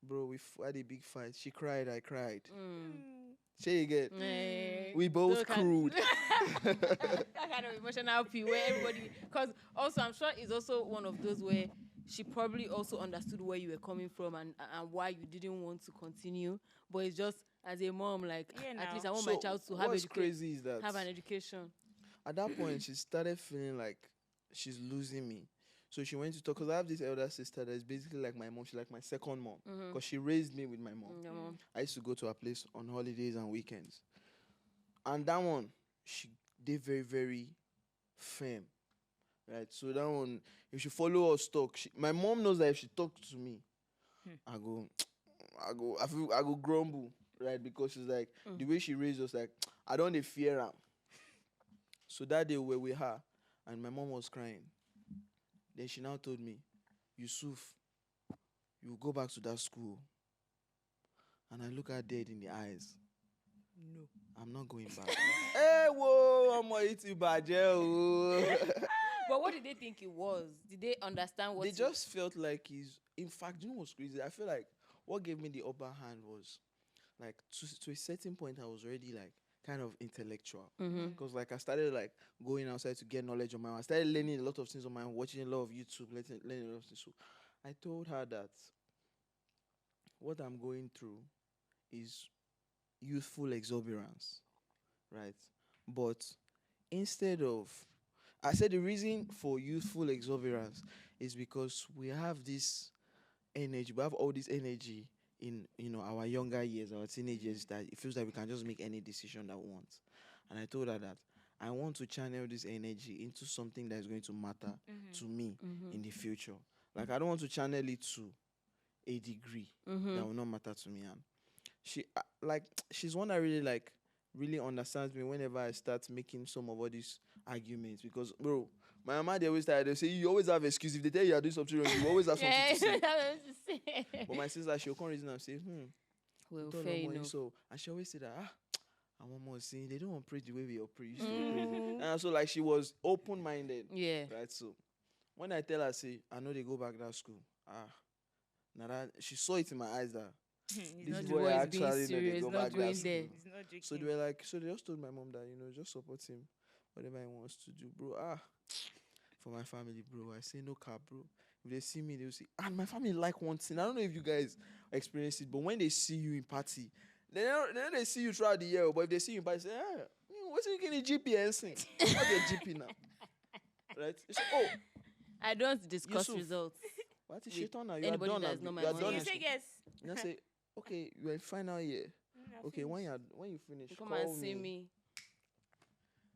Bro, we had a big fight. She cried, I cried. Say again. We both crude. That kind of emotional appeal where everybody, because also I'm sure it's also one of those where she probably also understood where you were coming from and why you didn't want to continue, but it's just as a mom, like Yeah, at least now. I want my child to have what's crazy is that have an education. at that point she started feeling like she's losing me. So she went to talk, because I have this elder sister that is basically like my mom. She's like my second mom because she raised me with my mom. Your mom. I used to go to her place on holidays and weekends. And that one, she did very, very firm. Right? So that one, if she follow us talk, my mom knows that if she talks to me, I go grumble, right? Because she's like, the way she raised us, like, I don't fear her. So that day we were with her, and my mom was crying. Then she now told me, Yusuf, you go back to that school. And I look her dead in the eyes. No. I'm not going back. Hey, whoa, I'm going to Bajel. But what did they think it was? Did they understand what They just felt like in fact, you know what's crazy? I feel like what gave me the upper hand was, like, to a certain point, I was already, like, kind of intellectual. Because, like, I started, like, going outside to get knowledge on my own. I started learning a lot of things on my own, watching a lot of YouTube, learning a lot of things. So I told her that what I'm going through is youthful exuberance, right? But instead of, I said the reason for youthful exuberance is because we have this energy, we have all this energy in our younger years, our teenage years, that it feels like we can just make any decision that we want. And I told her that I want to channel this energy into something that is going to matter to me in the future. Like, I don't want to channel it to a degree that will not matter to me. And she's one that really understands me whenever I start making some of all these arguments. Because, bro, my mama, they always say, you always have excuse. If they tell you are doing something wrong, you always have something to say. But my sister, she'll come reason and say, well, don't fair know more, enough. so, and she always say that, I want more saying they don't want to pray the way we used to pray. And so, like, she was open-minded. Yeah. Right? So when I tell her, say, I know they go back to that school, now that she saw it in my eyes that this not boy being actually know they serious, go not back going that there. school. He's not joking. So they were like, so they just told my mom that, just support him, whatever he wants to do, bro. For my family, bro, I say no cap, bro. If they see me, they'll say, and my family like one thing. I don't know if you guys experience it, but when they see you in party, they see you throughout the year, but if they see you in party, say, what's you getting GP and sing? What's your GP now? Right? They say, oh, I don't discuss Yusuf. results. what is With shit on now? You are anybody done. that is not my You are mother. done. You in say school. yes. And I say, okay, you are in final year. Okay, when you finish, Come call and see me.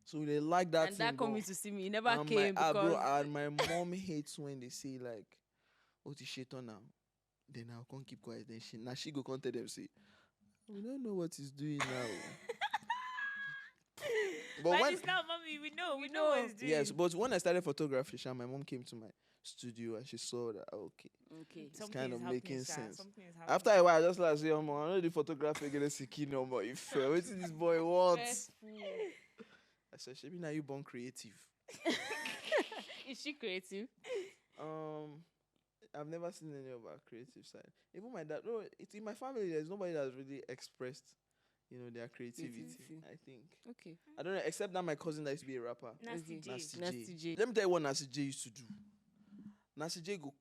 So they like that And thing. that but- coming to see me, he never and came because bro, and my mom hates when they say like, "Oh, the shit on now." Then I'll come keep quiet. Then she go come tell them say, "We don't know what he's doing now." But But when it's not, mommy. We know what it's doing. yes, but when I started photography, my mom came to my studio and she saw that okay, Okay. it's Something kind is of happening, making sha. sense. Something is happening. After a while, I just like say, I know the photography against Siki no more. If what this boy wants, I said, Shebi, now you born creative. Is she creative? I've never seen any of our creative side. Even my dad, no, it's in my family. There's nobody that's really expressed, their creativity. Creativity. I think Okay. I don't know, except that my cousin that used to be a rapper. Nasty Okay. J. Nasty J. Let me tell you what Nasty J used to do. Nasty J go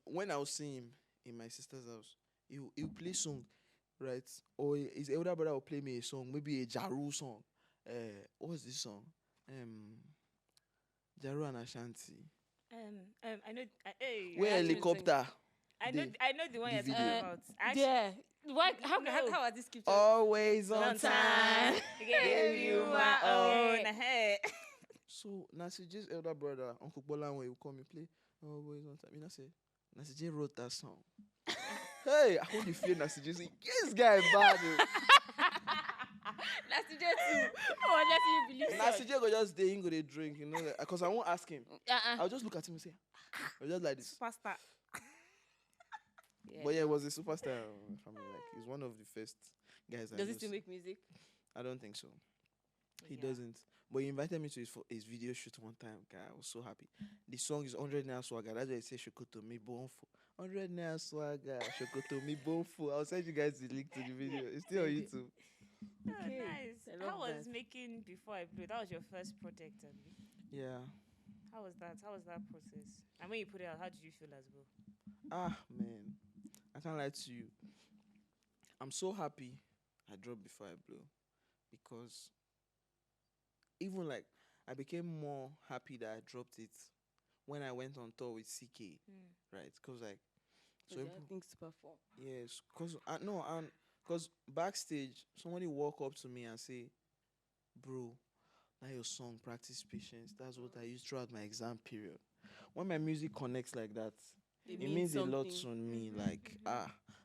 when I was seeing him in my sister's house, he'll play song, right? Or his elder brother will play me a song, maybe a Jaru song. What's this song? Jaru and Ashanti. I know. Hey, Where actually helicopter? I know the one the you're talking video. about. Yeah. Why? How No. was this scripture? Always on On time. time. Gave you my own. own. Hey. So Nasty J's elder brother, Uncle Bola, when he would call me play Always on time. I say, Nasty J wrote that song. Hey, I only feel Nasty J say, this guy bad. Nasty J too. Oh, unless you believe Nasty J go just there, he go dey drink, because I won't ask him. I'll just look at him and say, I'll just like this. Superstar. Yeah. But yeah, he was a superstar family. Like he's one of the first guys. Does he still make music? I don't think so. He Yeah. doesn't. But he invited me to his video shoot one time. God, I was so happy. The song is 100 Naira Swagger. That's why it says Shokoto Mi Bonfo. 100 Naira Swagger. Shokoto Mi Bonfo. I'll send you guys the link to the video. It's still on YouTube. Oh, Okay. nice. I love How was that. making Before I Blew? That was your first project, Abi? Yeah. How was that? How was that process? And when you put it out, how did you feel as well? Ah, man. I can't lie to you. I'm so happy I dropped Before I Blow. Because even like I became more happy that I dropped it when I went on tour with CK, right? Because like, so Things to perform. yes, because backstage somebody walk up to me and say, "Bro, that your song, Practice Patience. That's what I use throughout my exam period." When my music connects like that, it means a lot to me. Like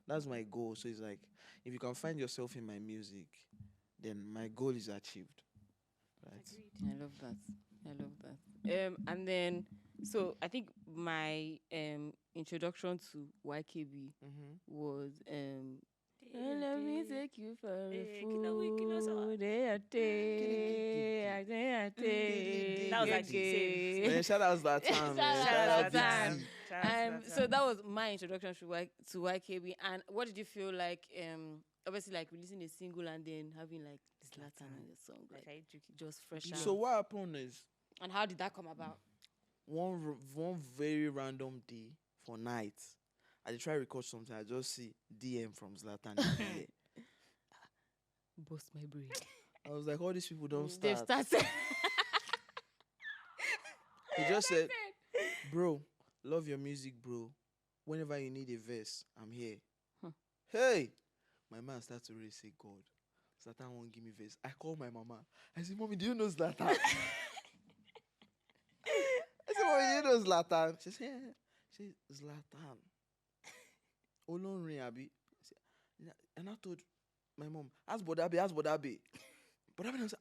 that's my goal. So it's like if you can find yourself in my music, then my goal is achieved. Right. Agreed. I love that. And then, so I think my introduction to YKB was let me take you for a food. That was actually Man, shout out that time. man. Shout out Big Zlatan. Z. So that was my introduction to YKB. And what did you feel like? Obviously, like releasing a single and then having like Zlatan in the song, like I joking. just fresh out. So what happened is And how did that come about? one very random day for night, I dey try record something. I just see DM from Zlatan. there. Bust my brain. I was like, all these people don't They've start. started. He just said, "Bro, love your music, bro. Whenever you need a verse, I'm here." Hey, my man starts to really say, "God, Zlatan won't give me verse." I call my mama. I say, "Mommy, do you know Zlatan?" I said, "Mommy, do you know Zlatan?" She said, "Yeah." She said, "Zlatan. Olonrin abi." And I told my mom, ask Bodabe. Bodabe said,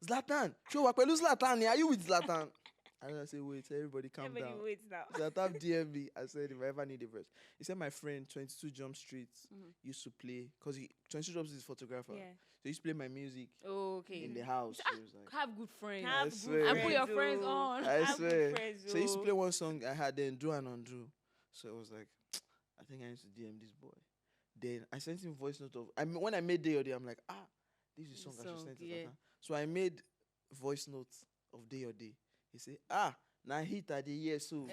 Zlatan. Show up, Zlatan. Are you with Zlatan? And I said, wait, everybody calm Everybody down. waits now. Zlatan DM me. I said, if I ever need a verse. He said, my friend, 22 Jump Street, used to play, because 22 Jump Street is a photographer. Yeah. So he used to play my music Okay. in the house. He was like, Have good friends. Have I good swear. And put your friends, friends oh. on. I Have good swear. friends, So he used to oh. play one song I had, then Do and Undo. So I was like, I think I need to DM this boy. Then I sent him voice note of, when I made Day or Day, I'm like, this is a song I should send to Zlatan. So I made voice notes of Day or Day. He said, now hit at the year, so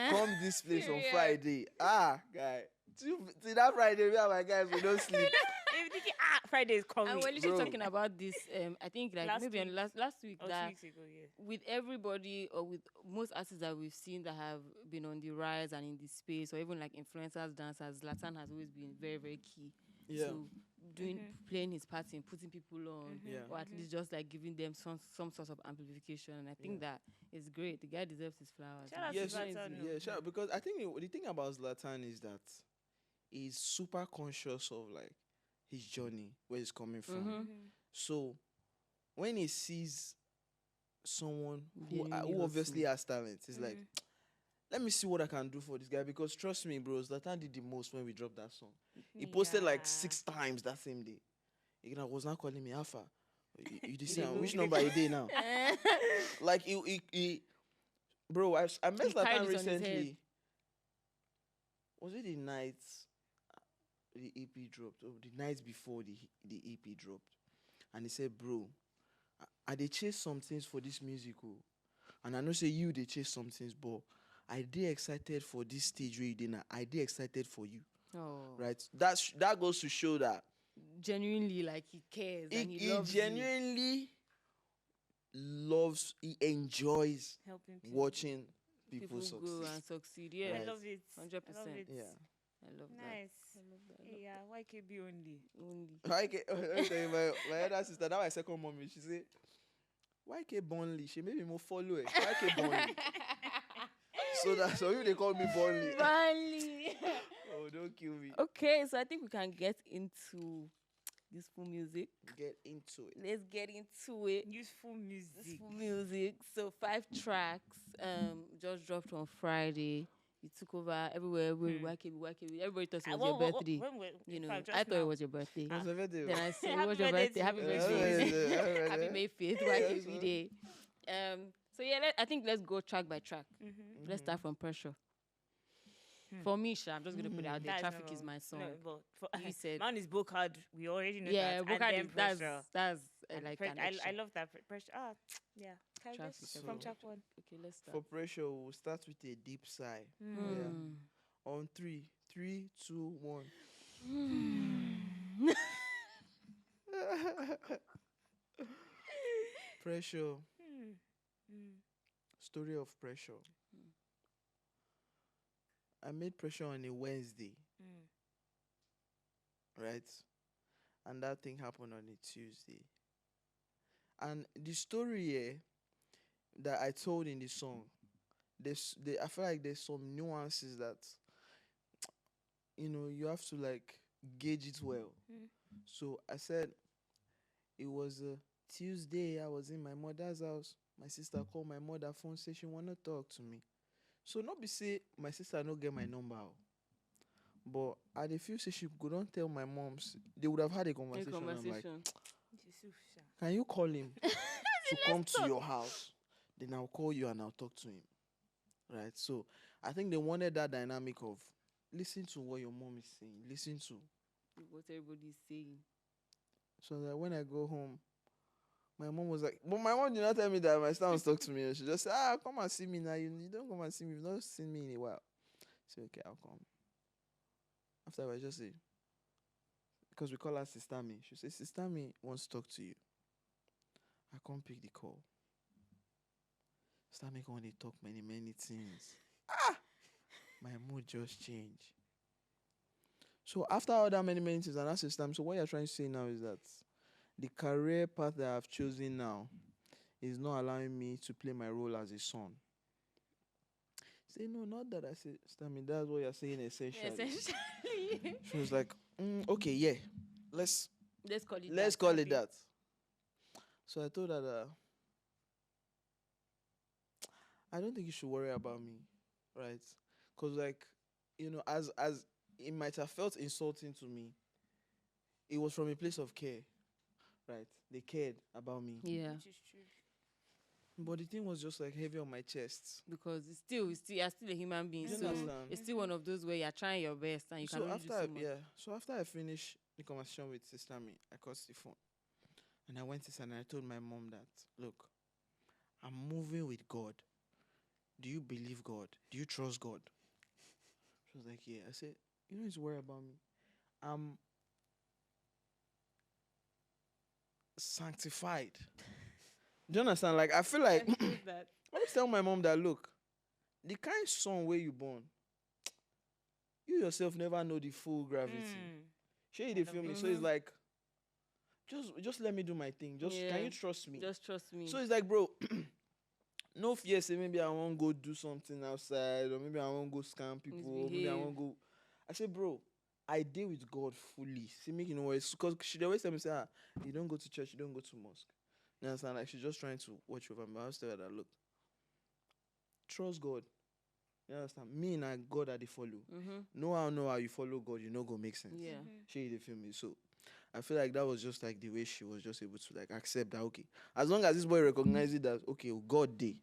come this place on Yeah. Friday. Guy. See that Friday, we are my guys, we don't sleep. If you think, Friday is coming. And we're literally Bro. talking about this, I think like Last maybe on week. last week Or 2 that weeks ago, yeah. with everybody or with most artists that we've seen that have been on the rise and in the space, or even like influencers, dancers, Zlatan has always been very, very key Yeah. to playing his part in putting people on, Yeah. or at least just like giving them some sort of amplification. And I think that is great. The guy deserves his flowers. Shout out Yes, to Zlatan. no. yeah, sure. Because I think the thing about Zlatan is that he's super conscious of like his journey, where he's coming from. Mm-hmm. So when he sees someone who Genuinely who obviously hustling. has talent. It's like, let me see what I can do for this guy, because trust me, bros, Zlatan did the most when we dropped that song. He posted like 6 times that same day. He was not calling me Alpha. You did say, which number you did now? Like bro, I met He carried Zlatan it on his head. recently. Was it the night the EP dropped, or the night before the EP dropped? And he said, bro, I dey chase some things for this musical, and I know say you dey chase some things, but I dey excited for this stage where you dey now. I dey excited for you, Oh. right? That goes to show that Genuinely, like he cares and he he loves you. genuinely loves, he enjoys Helping people. watching people People succeed. go and succeed. Yeah, Right. I love it. 100%. I love it. Yeah. I love Nice. that. I love that. Yeah, YKB only. Only. Let me tell you, my other sister, that my second mommy, she said, YK Burnley, she made me more follow it. YK Burnley. So you they call me Burnley. Finally. Oh, don't kill me. Okay, so I think we can get into this full music. Get into it. Let's get into it. Useful music. This full music. So 5 tracks. Just dropped on Friday. You took over everywhere. YKB. Everybody thought it was your birthday. You know, I thought it was your birthday. It was my birthday. Then I said, Happy it was your birthday birthday. to Happy you. birthday. Happy May 5th, YKB Yes, Day. So yeah, I think let's go track by track. Let's start from Pressure. For me, Sha, I'm just going to put it out there. That is Traffic not is wrong. my song. No, but You said- man is book hard. We already know Yeah, that. Bokad And is, then pressure. that's And like pre- an I extra. love that pressure. Yeah. Can Traffic. I So- from track 1? Okay, let's start. For Pressure, we'll start with a deep sigh. Yeah. On 3, 3, 2, 1. Pressure. Story of Pressure. I made Pressure on a Wednesday, right? And that thing happened on a Tuesday. And the story here that I told in the song, I feel like there's some nuances that, you have to like gauge it well. So I said it was a Tuesday. I was in my mother's house. My sister called my mother phone, say she wanna talk to me. So not be say my sister no get my number, but I dey feel say she couldn't tell my moms. They would have had a conversation. I'm like, can you call him to come to your house? Then I'll call you and I'll talk to him. Right? So I think they wanted that dynamic of listen to what your mom is saying. Listen to. What everybody's saying. So that when I go home, my mom was like, but my mom did not tell me that my son was talking to me. She just said, come and see me now. You don't come and see me. You've not seen me in a while. I said, okay, I'll come. After I just say, because we call her Sister Me. She said, Sister Me wants to talk to you. I can't pick the call. Sister Me want to talk many, many things. My mood just changed. So after all that many things, and I said, Sister Me, so what you're trying to say now is that the career path that I've chosen now is not allowing me to play my role as a son. Say, no, not that. I said, Sister Me, that's what you're saying essentially. Essentially. She was like, okay, yeah, let's call it let's that. call it that. So I told her that I don't think you should worry about me, right? Because like, as it might have felt insulting to me, it was from a place of care, right? They cared about me. Yeah. Which is true. But the thing was just like heavy on my chest. Because you're still a human being. You So understand? it's still one of those where you're trying your best and you can only do so much. So after I finished the conversation with Sister Me, I called the phone. And I went to and I told my mom that, look, I'm moving with God. Do you believe God? Do you trust God? She was like, yeah. I said, you don't need to worry about me. I'm sanctified. Do you understand? Like, I feel like, I feel that. I always tell my mom that, look, the kind son where you born, you yourself never know the full gravity. Sure, you feel me? So it's like, just let me do my thing. Can you trust me? Just trust me. So it's like, bro, no fear, say maybe I won't go do something outside, or maybe I won't go scam people, or maybe I won't go. I say, bro, I deal with God fully. See, make you know what, because she always tell me, say, you don't go to church, you don't go to mosque. You understand? Like she's just trying to watch over me. I was telling her that look, trust God. You understand? Me and I God that they follow. Know how you follow God, you know go make sense. Yeah. She they feel me. So I feel like that was just like the way she was just able to like accept that okay. As long as this boy recognizes that okay, God did.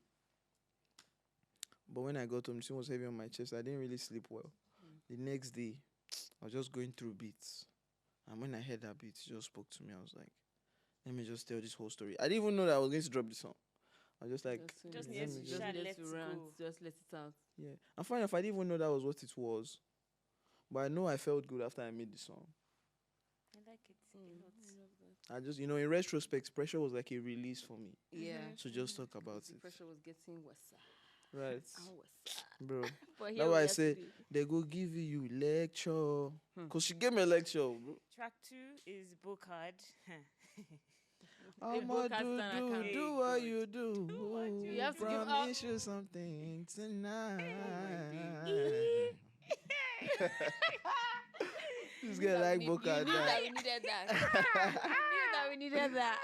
But when I got home, this was heavy on my chest. I didn't really sleep well. The next day, I was just going through beats. And when I heard that beat, she just spoke to me. I was like, let me just tell this whole story. I didn't even know that I was going to drop the song. I was just like, Just let let me it just- shine. Just Let's let go. Just let it out. yeah. And funny enough, I didn't even know that was what it was. But I know I felt good after I made the song. I like it a lot. I I just, in retrospect, pressure was like a release for me Yeah. to just talk about The it. pressure was getting worse. Right. Worse. Bro. But here That's we why I are say today. they go give you lecture. Because she gave me a lecture, bro. Track 2 is Bocard. I'ma broadcast and I do can't- do Hey, what God. you do. what you You have to give up. Promise you something tonight. This guy like Boca. You knew that we needed that. We needed that.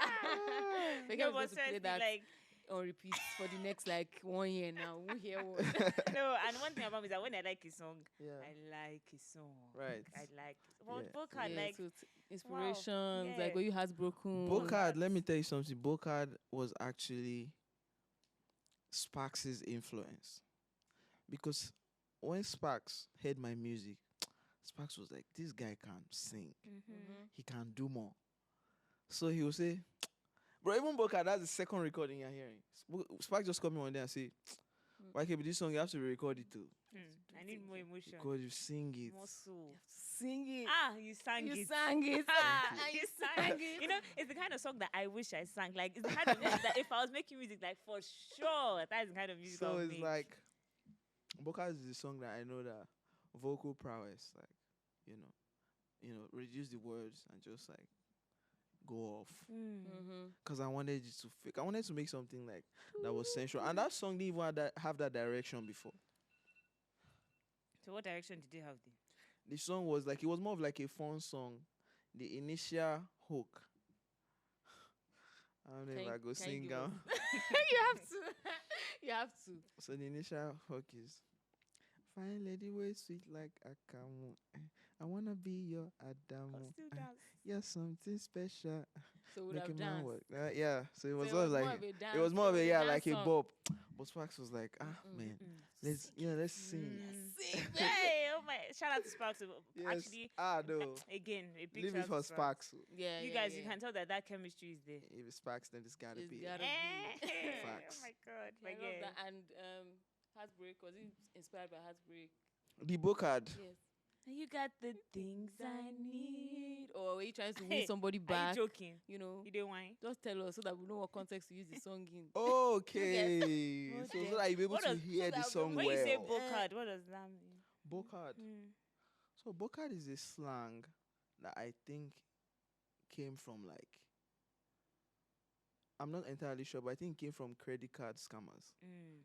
We're No, going but to play seriously, that like, on repeat for the next 1 year now. We'll hear what. no, and one thing about me is that when I like a song, Yeah. I like a song. Right. I like well, Yeah. Bocard, Yeah, like, so inspirations, yeah. like when you heartbroken. Bocard, let me tell you something. Bocard was actually Sparks' influence. Because when Sparks heard my music, Sparks was like, this guy can sing. He can do more. So he will say, bro, even Bocard, that's the second recording you're hearing. Sparks just called me one day and say, YKB, this song, you have to record it too. I need more emotion. Because you sing it. More soul. Sing it. You sang You it. sang it. And you you sang sang it. You know, it's the kind of song that I wish I sang. Like, it's the kind of music that if I was making music, like, for sure, that is the kind of music I So would it's make. like, Bocard is the song that I know that vocal prowess, like, reduce the words and just like go off. Because I wanted it to fake. I wanted to make something like that was sensual. And that song didn't even have that direction before. So what direction did you have there? The song was like, it was more of like a fun song. The initial hook. I don't know if I go Can you sing give down. us- you have to. You have to. So the initial hook is, fine lady, way sweet like Akamu. I wanna be your Adamu. Still dance. You're something special. So we would Make have a man danced. work. Yeah. So it was So all like more of a dance. it was more of a dance like a song. bop. But Sparks was like, man, let's sing. Sing. Hey, oh my! Shout out to Sparks. Yes. Actually, No. again, a big Leave shout it for out to Sparks. Yeah, You yeah, guys, yeah. you can tell that chemistry is there. If it's Sparks, then it's gotta It's be. gotta Eh, be. oh Facts. my god! I But love yeah, that. And Heartbreak, was it inspired by Heartbreak? The Bocard. Yes. you got the things I need. Or were you trying to Hey, win somebody Are back? you joking? You know, You didn't whine. just tell us so that we know what context to use the song in. Okay. What So the- that you'll be able what to does- hear so the that song When well. you say Bocard, what does that mean? Bocard. So Bocard is a slang that I think came from like, I'm not entirely sure, but I think it came from credit card scammers,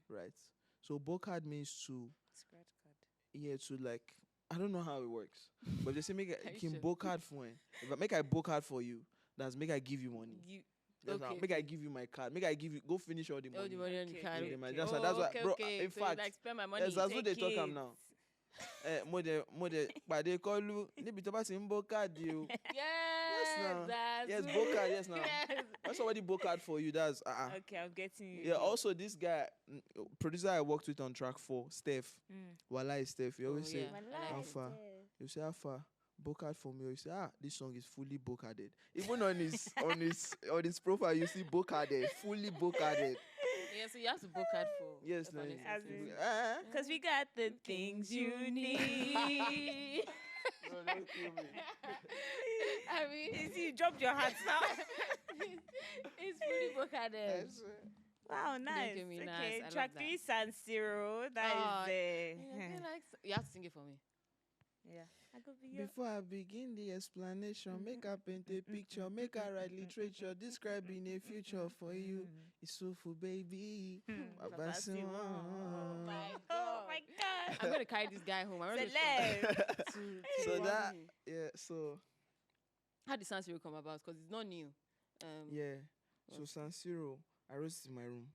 right? So Bocard means to, Scratch card. yeah, to like, I don't know how it works, but they say make Are a you can sure? Bocard for when. If I make a Bocard for you, that's make I give you money. You That's how, okay, make I okay. give you my card. Make I give you go finish all the all money. the money on the Okay, card. okay, Okay, man. okay. That's Oh, that's why, okay, bro. okay. In So you, fact, like spend my money. yes, that's what they Take talk am it. now. Mo de pàdé kọlu níbi tó bá ti ń Bocard o. Yes, now. that's Yes, it. Bocard, yes, now. Yes. When somebody Bocard for you, that's Okay, I'm getting you. Yeah. Also, this guy, producer I worked with on track 4, Steph. Wala is Steph. He always Oh, say, yeah. Walai, How it. far? You say how far? Bocard for me. Or you say this song is fully Bocarded. Even on his profile, you see Bocarded, fully Bocarded. Yeah, so you have to book card for. Yes, F&S no. As Uncensored. in- Because we got the things you need. No, don't kill me. I mean, You see, you dropped your hands now. it's fully bookarded. Wow, nice. give me Okay, nice. I love track that. 3, San Siro. That Oh, is you have to sing it for me. yeah. I could be your Before I begin the explanation, make I paint a picture, make I write literature, describing a future for you. Yusful, baby. Papa Simon. Oh my god. I'm gonna carry this guy home. I'm gonna Celeb. So run that, him. yeah, so, How did Sans Zero come about? Because it's not new. yeah. So San Siro, I wrote it in my room,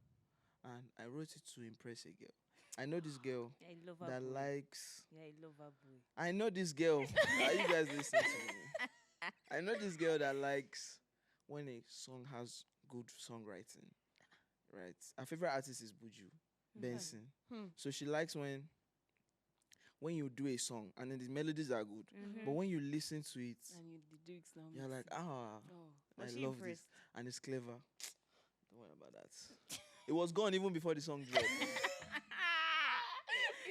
and I wrote it to impress a girl. I know this girl Yeah, I love her that boy. likes. Yeah, I love her boy. I know this girl. Are you guys listening to me? I know this girl that likes when a song has good songwriting. Right. Her favorite artist is Buju Benson. So she likes when you do a song and then the melodies are good, but when you listen to it, And you the lyrics now. you're like, Oh. I Was she love impressed? this, and it's clever. Don't worry about that. It was gone even before the song dropped.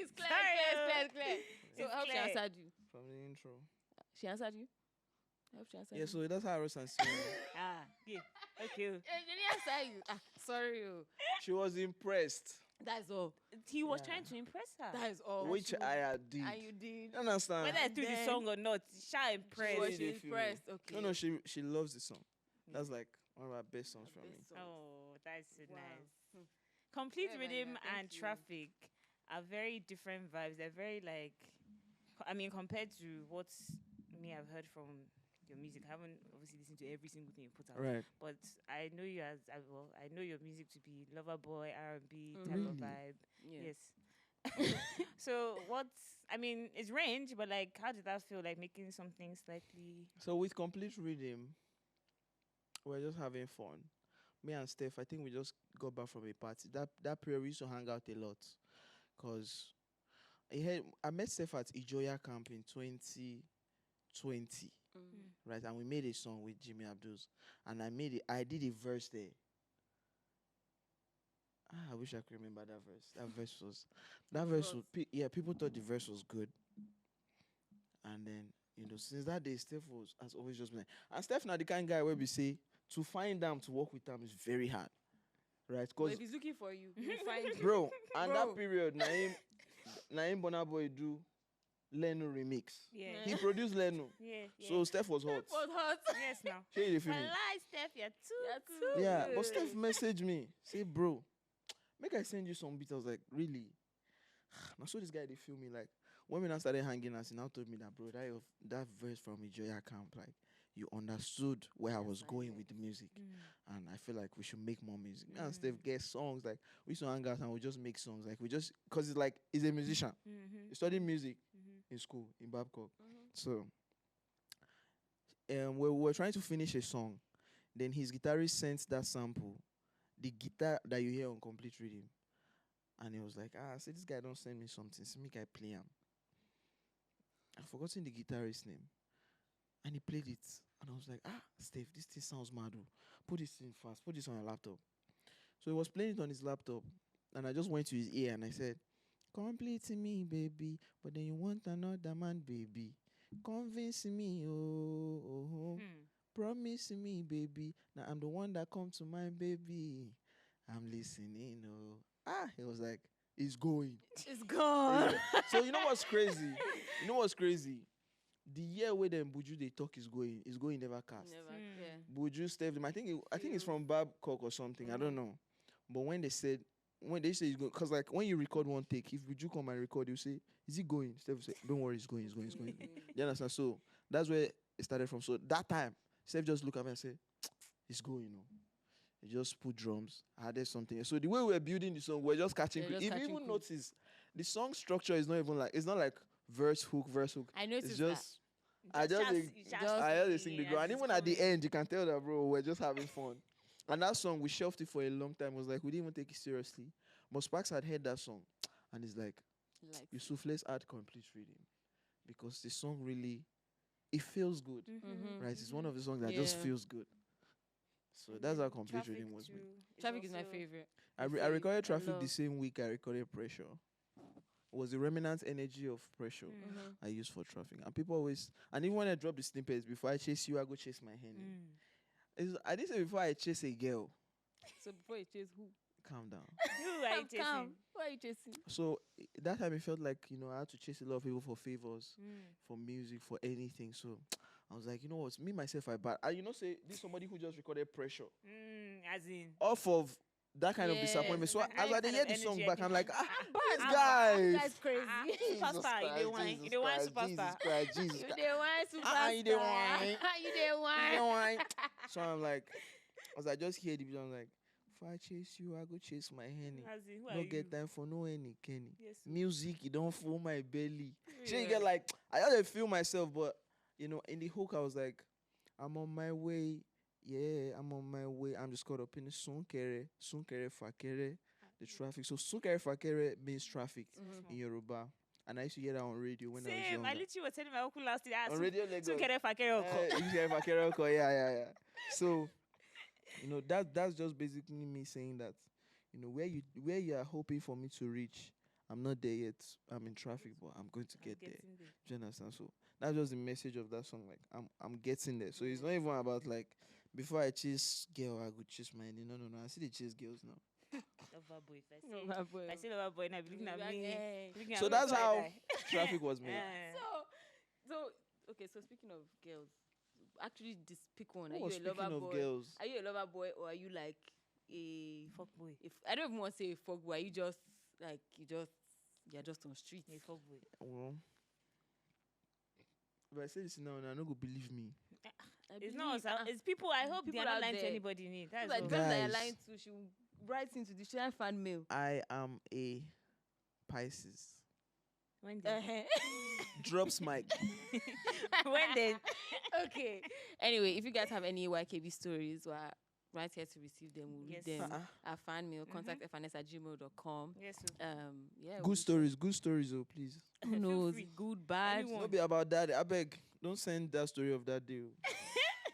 It's clear, Sorry. clear. So It's I hope she clear. answered you. From the intro. She answered you? I hope she answered Yeah, you. so that's how I wrote San Siro. Yeah. Okay. She didn't answer you. Sorry. She was impressed, That's all. He was Yeah. trying to impress her. That is all. which I did. And you did. You understand? Whether I do the then- song or not, she impressed. Was She she did feel me. impressed? Okay. No, she loves the song. That's like one of our best songs from me. Oh, that's so Wow. nice. Complete Yeah, Rhythm Vanya, thank and you. Traffic are very different vibes. They're very like, I mean, compared to what me I've heard from your music. I haven't obviously listened to every single thing you put out, Right. but I know you as well. I know your music to be lover boy, R&B type Really? of vibe. Yeah. Yes. So I mean, it's range, but like, how did that feel? Like making something slightly. So with Complete Rhythm, we're just having fun. Me and Steph, I think we just got back from a party. That period we used to hang out a lot, cause I met Steph at Ijoya camp in 2020, right? And we made a song with Jimmy Abdul's, and I did a verse there. I wish I could remember that verse. That verse was people thought the verse was good, and then since that day, Steph has always just been like, and Steph now the kind of guy where we say to find them to work with them is very hard, right? But Because if he's looking for you, he'll find you. bro, and Bro. that period, Naim Burna Boy do Leno remix. Yeah. He produced Leno, Yeah. so Steph was hot. Was hot. Yes, now. Shey you dey feel me? Wallahi, Steph, you're too You're good. too Yeah, good. but Steph messaged me, say, bro, make I send you some beats. I was like, really? Now so this guy they feel me like when we now started hanging out, he now told me that, bro, that verse from Ijoya camp, like you understood where I was going with the music, and I feel like we should make more music. Me and Steph get songs, like we used to hang out and we just make songs, like we just because it's like he's a musician, he studied music in school in Babcock, so we were trying to finish a song, then his guitarist sent that sample, the guitar that you hear on Complete Rhythm, and he was like, say this guy don't send me something, so make I play him. I've forgotten the guitarist's name. And he played it. And I was like, Steph, this thing sounds mad. Put this in fast. Put this on your laptop. So he was playing it on his laptop. And I just went to his ear and I said, complete me, baby. But then you want another man, baby. Convince me, oh. Promise me, baby. Now I'm the one that come to mind, baby. I'm listening, oh. He was like, it's going. It's gone. So you know what's crazy? The year where them Buju they talk is going never cast. Never. Yeah. Buju Steph, I think it's from Babcock or something. I don't know. But when they say it's going, because like when you record one take, if Buju come and record, you say, is it going? Steph will say, don't worry, it's going. You understand? So that's where it started from. So that time, Steph just look at me and say, it's going. He just put drums, added something. So the way we're building the song, we're just catching. You're just If you catching even cool. notice, the song structure is not even like, it's not like verse hook. I noticed It's that. just I just sing the ground. And even at the end, you can tell that, bro, we're just having fun. And that song, we shelved it for a long time. It was like, we didn't even take it seriously. But Sparks had heard that song. And it's like, Yusuf, let's add Complete Rhythm. Because the song really, it feels good. Right? It's one of the songs that just Yeah. feels good. So that's how Complete Rhythm was made. Traffic is my favorite. I recorded Traffic love. the same week I recorded Pressure. It was the remnant energy of Pressure I used for Traffic. And people always, and even when I drop the snippets, before I chase you, I go chase my hen. I didn't say before I chase a girl. So before you chase who? Calm down. Who are you chasing? Calm. Who are you chasing? So that time it felt like, I had to chase a lot of people for favors, for music, for anything. So I was like, you know what, me myself I bad. And say this somebody who just recorded Pressure. As in. Off of that kind of Yes, disappointment. So that as I kind hear of the song energy back, I'm like, This guys. guy's crazy. Superstar, you the wine. You the wine superstar. Jesus You Christ. the one superstar. You the one. You the one. You know why? So I'm like, As I just hear the beat, I'm like, if I chase you, I go chase my henny. As in, who are No you? get time for no any Kenny. Yes, sir. Music, you don't fool my belly. Sure, you Yeah. get like, I just feel myself, but in the hook, I was like, I'm on my way. Yeah, I'm on my way. I'm just caught up in the sunkere fakere, the traffic. So sunkere fakere means traffic in Yoruba. And I used to hear that on radio when I was Same. younger. I literally was telling my uncle last year. On Radio Lagos. Sunkere fakere oko. Sunkere fakere oko, yeah. So, that's just basically me saying that, where you are hoping for me to reach, I'm not there yet. I'm in traffic, but I'm going to get there. Getting there. Do you understand? So that's just the message of that song. Like I'm getting there. So it's not even about like before I chase girl, I could chase my No. I see the chase girls now. Lover boy. If Loverboy. I say lover boy, now be looking at Like, me. eh. looking at So me that's side how eye. traffic was made. So okay. So speaking of girls, actually, this pick one. Oh, Are you a speaking lover of boy? girls, Are you a lover boy or are you like a Fuck boy. if I don't even want to say a fuck boy? Are you just like you're just on street? Yeah, fuck boy. well, if I say this now, no go believe me. It's not us. It's people. I hope they people are not out lying to there. anybody in it. That's like all. the person that you're Guys. lying to. She writes into the student fan mail. I am a Pisces. When then? Drops mic. When then? Okay. Anyway, if you guys have any YKB stories, we're right here to receive them. We'll Yes. read them. Uh-uh. Our fan mail, contact FNS@gmail.com. Yes. So Yeah. Good stories, oh please. Who Feel knows? free. Good, bad. Anyone. Don't be about that. I beg. Don't send that story of that day.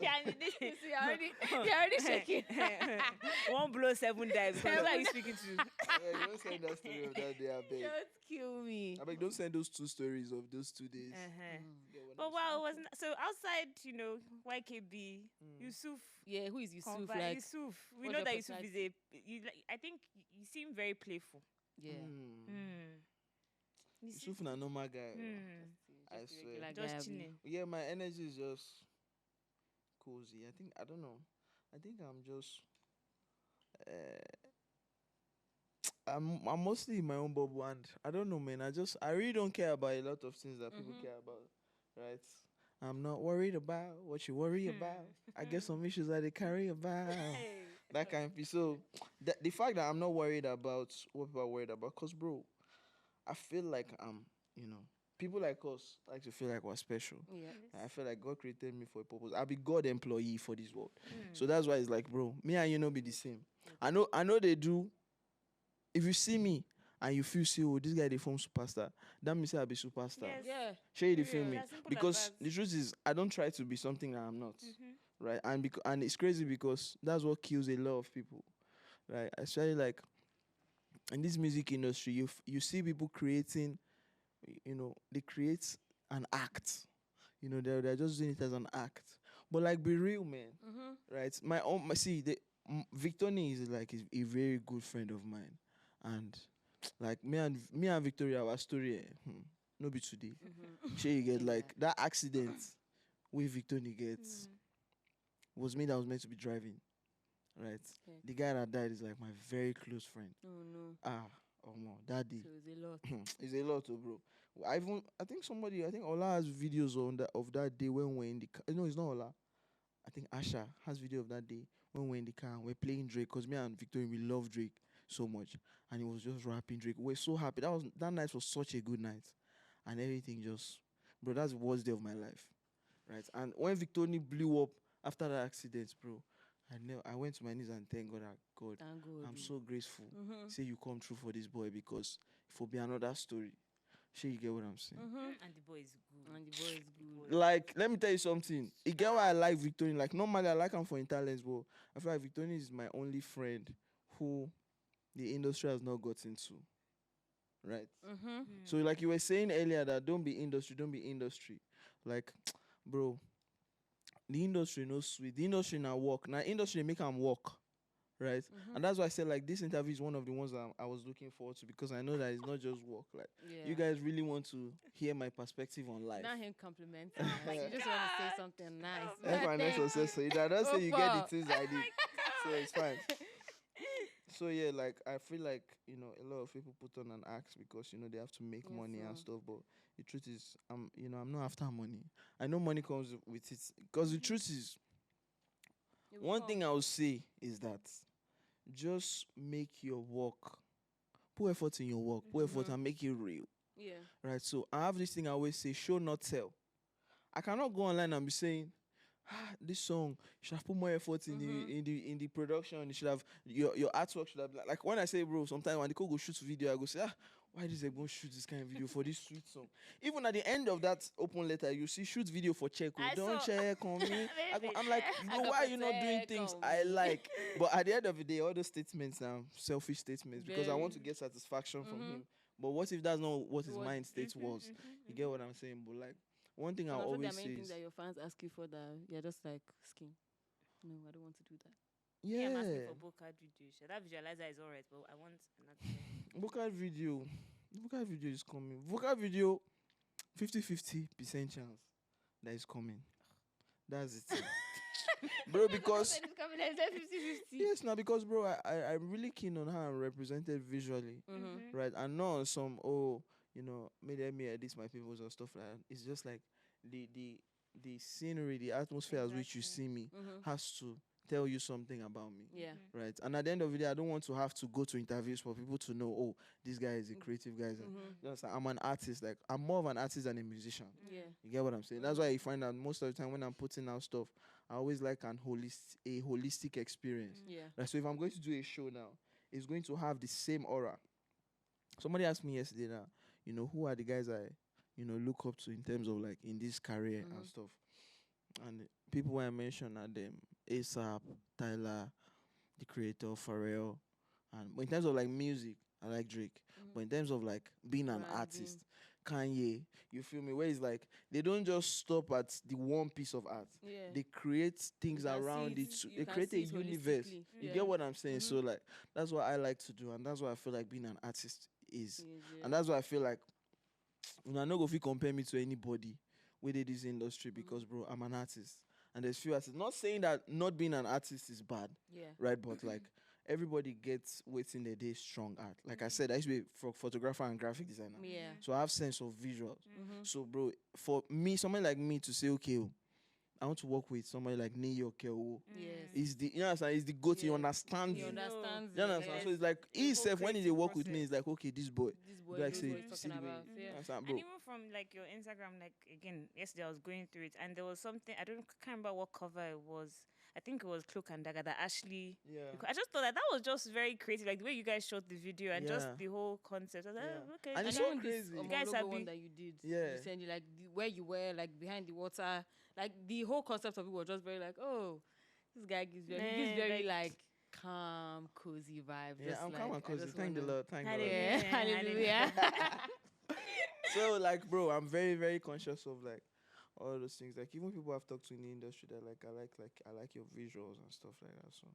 yeah, I mean, You see, you're already shaking. One blow, 7 dives. Who are you speaking to? Don't send that story of that day. I beg. Just kill me. I beg. Don't send those 2 stories of those 2 days. Get what But I'm wow, it was so outside, YKB, Yusuf. Yeah, who is Yusuf? Conva- Like, Yusuf. We what's know your that Yusuf is personality? I think you seem very playful. yeah. You see- Yusuf na normal guy. I Just a swear. regular guy, Just abi. chilling. Yeah, my energy is just cozy. I don't know. I think I'm just. I'm mostly in my own bubble, and I don't know, man. I really don't care about a lot of things that people care about, right? I'm not worried about what you worry about. I get some issues that they carry about. That kind of thing. So the fact that I'm not worried about what people are worried about, cause bro, I feel like people like us like to feel like we're special. Yeah. I feel like God created me for a purpose. I'll be God employee for this world. So that's why it's like, bro, me and you not be the same. I know they do. If you see me and you feel, oh, this guy they form superstar, that means I'll be superstar. Yes. Yeah. Show you the feel Yeah, me? as simple as Because that. the truth is, I don't try to be something that I'm not. Right? And it's crazy because that's what kills a lot of people. Right? Especially like in this music industry, you see people creating, they create an act. They're just doing it as an act. But like, be real, man. Right? Victory is like a very good friend of mine, and like me and Victoria, our story, no be today. Sure, you get like that accident where Victoria gets was me that was meant to be driving, right? Okay. The guy that died is like my very close friend. Oh no. That day. So it's a lot. It's a lot, bro. I think Ola has videos of that day when we're in the car. No, it's not Ola. I think Asha has video of that day when we're in the car and we're playing Drake, because me and Victoria, we love Drake so much. And he was just rapping Drake. We're so happy. That night was such a good night. And everything just, bro, that's the worst day of my life. Right? And when Victoria blew up after that accident, bro, I went to my knees and thank God, Thank God. I'm so grateful. Say you come true for this boy, because it will be another story. Sure, you get what I'm saying? And the boy is good. And the boy is good. Like, let me tell you something. You get why I like Victoria. Like, normally I like him for his talents, but I feel like Victoria is my only friend who the industry has not got into. Right? So, like you were saying earlier, that don't be industry. Like, bro, the industry no sweet. The industry now work. Now, industry make them work. Right? And that's why I said, like, this interview is one of the ones that I was looking forward to, because I know that it's not just work. Like, you guys really want to hear my perspective on life. Not him complimenting. Like, you just want to say something nice. F&S Uncensored. I don't say you get the things I did. So it's fine. So yeah, like, I feel like, a lot of people put on an act because, they have to make money and stuff. But the truth is, I'm not after money. I know money comes with it. Because the truth is, One thing I would say is that just make your work, put effort in your work, put effort and make it real. Yeah. Right. So I have this thing I always say: show not tell. I cannot go online and be saying, this song, you should have put more effort in the production. You should have your artwork should have like when I say, bro, sometimes when the co go shoot video, I go say, why does everyone shoot this kind of video for this sweet song? Even at the end of that open letter, you see shoot video for check. Don't check on me. I'm like, bro, why are you not doing things I like? But at the end of the day, all those statements are selfish statements because I want to get satisfaction from him. But what if that's not what his mind state was? You get what I'm saying? But like, one thing I always there are say many is things that your fans ask you for that you're just like, skin. No, I don't want to do that. Yeah, I'm asking for Bocard video. That visualizer is alright, but I want another. Bocard video is coming. Bocard video, 50-50% chance that is coming. That's it. Bro, because it's coming, I said 50-50. yes, now because bro, I'm really keen on how I'm represented visually, right? And not on some maybe me edit my peoples or stuff like that. It's just like the scenery, the atmosphere as which you see me has to tell you something about me. Yeah. Right. And at the end of the day, I don't want to have to go to interviews for people to know, oh, this guy is a creative guy. Just I'm an artist. Like I'm more of an artist than a musician. Yeah. You get what I'm saying? That's why you find out most of the time when I'm putting out stuff, I always like a holistic experience. Yeah. Right. So if I'm going to do a show now, it's going to have the same aura. Somebody asked me yesterday now, who are the guys I, look up to in terms of like in this career and stuff. And people I mentioned are them ASAP, Tyler, the creator, Pharrell. And but in terms of like music, I like Drake. But in terms of like being an artist, Kanye, you feel me? Where it's like they don't just stop at the one piece of art. Yeah. They create things around it. They create a universe. You get what I'm saying? So like that's what I like to do, and that's what I feel like being an artist is. And that's why I feel like I no go fit compare me to anybody within this industry because bro, I'm an artist. And there's few artists. Not saying that not being an artist is bad. Yeah. Right? But like everybody gets what's in their day strong art. Like I said, I used to be a photographer and graphic designer. Yeah. So I have sense of visuals. So bro, for me, somebody like me to say, okay, I want to work with somebody like New York. Is the is the goat. He understands. He understands. You understand? So it's like himself when he work with me, it's like okay, this boy. Like say, talking about. And even from like your Instagram, like again, yesterday I was going through it, and there was something can't remember what cover it was. I think it was Cloak and Dagger that Ashley. Yeah. I just thought that was just very creative, like the way you guys shot the video and just the whole concept. I was like, okay. And it's so crazy. You guys have one that you did. Yeah. Recently, like where you were, like behind the water, like the whole concept of it was just very like, oh, this guy gives very like calm, cozy vibe. Yeah, I'm calm and cozy. Thank the Lord. Thank the Lord. Hallelujah. So like, bro, I'm very, very conscious of like all those things. Like even people I've talked to in the industry that like I like your visuals and stuff like that. So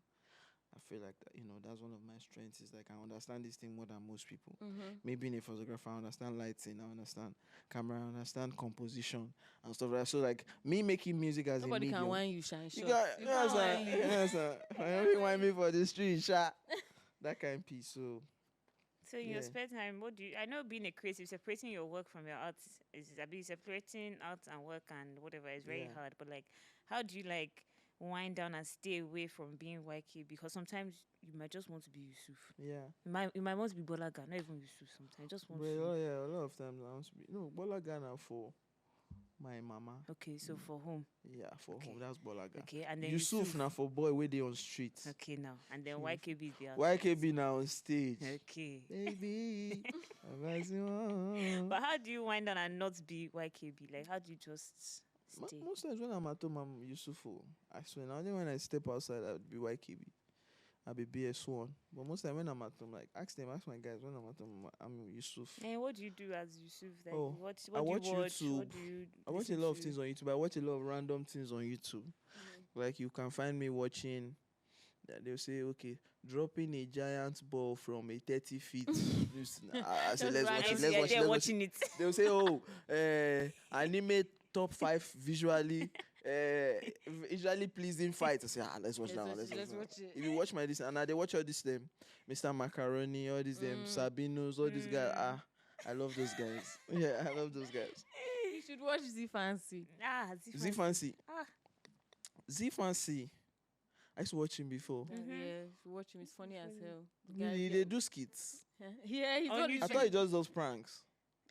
I feel like that, that's one of my strengths is like I understand this thing more than most people. Maybe being a photographer, I understand lighting, I understand camera, I understand composition and stuff like that. So like me making music as nobody a medium. Nobody can whine you, shine short. Yes, sir. Nobody whine me for the street, shot. That kind of piece. So in your spare time, what do you? I know being a creative, separating your work from your art separating art and work and whatever is very hard. But like, how do you like wind down and stay away from being YK? Because sometimes you might just want to be Yusuf. Yeah. You might want to be Bolaga, not even Yusuf. Sometimes just want to. Oh yeah, a lot of times I want to be. No, Bolaga now for my mama. Okay, so for whom? Yeah, for home. That's Bolaga. Okay, and then Yusuf now for boy where they on street. Okay, now and then YKB is the YKB now on stage. Okay, baby. But how do you wind down and not be YKB? Like, how do you just stay? Most times when I'm at home, I'm Yusuful. I swear. Now, only when I step outside, I would be YKB. I'll be BS1. But most time when I'm at home, like ask my guys when I'm at home, I'm Yusuf. And what do you do as Yusuf? Like, what I watch do you watch? YouTube. What do you I watch a lot of things on YouTube. I watch a lot of random things on YouTube. Like you can find me watching. They'll say, okay, dropping a giant ball from a 30 feet. I say, let's watch it. They'll say, oh, anime top 5 visually pleasing fight. I say, let's watch that one. Let's watch it. If you watch my this, and they watch all this them, Mr. Macaroni, all these them, Sabinos, all these guys. I love those guys. Yeah, I love those guys. You should watch Z Fancy. Z Fancy. Z Fancy. I used to watch him before. Yeah, if you watch him, it's funny as hell. The Really, guy- they do skits. Yeah, he's On on YouTube. I thought he just does pranks.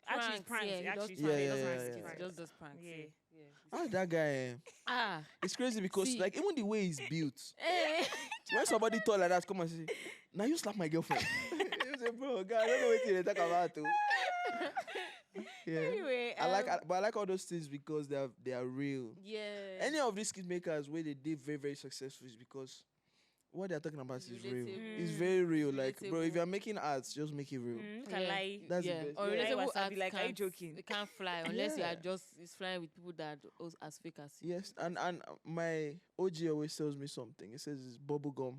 Actually, it's pranks. Yeah, It he actually does is pranks. Yeah, He does yeah, pranks. yeah, It's yeah. He pranks. just does pranks. Yeah. Ah, that guy. Ah. It's crazy because See. like even the way he's built. Eh. When somebody tall like that come and say, "Now you slap my girlfriend." You say, "Bro, God, I don't know what you talk about." Too. Yeah. Anyway, But I like all those things because they are real. yeah. Any of these kid makers where they did very very successful is because what they're talking about It's is real. relatable. It's very real. It's Like, bro, if relatable. you're making arts, just make it real. Can lie. That's the yeah. best. Or Yeah. relatable Wasabi, arts like, are you can't- joking? It can't fly unless you Yeah. are just it's flying with people that are as fake as you. Yes, and my OG always tells me something. It says it's bubblegum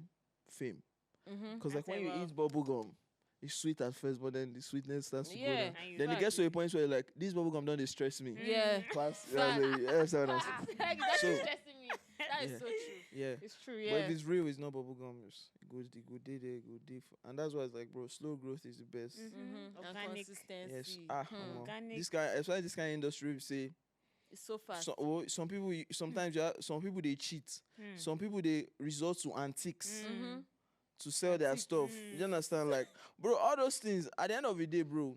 fame. Mm-hmm. Because like I when say, you well- eat bubblegum, it's sweet at first, but then the sweetness starts to go Yeah. down. And you Then it fact. gets to a point where you're like, this bubblegum don't distress me. Yeah. Class. Fact. That's what I'm saying. Like, that's So- stressing me. That is Yeah. so true. Yeah. It's true, But yeah. if it's real, it's not bubblegum. It goes the good day there, good day. And that's why it's like, bro, slow growth is the best. And Organic. consistency. Yes. Omo. Organic. This guy, as far as this kind of industry, we say, It's so fast. some people, sometimes some people they cheat. Some people they resort to antiques Mm-hmm. to sell their stuff. You understand? Like, bro, all those things, at the end of the day, bro,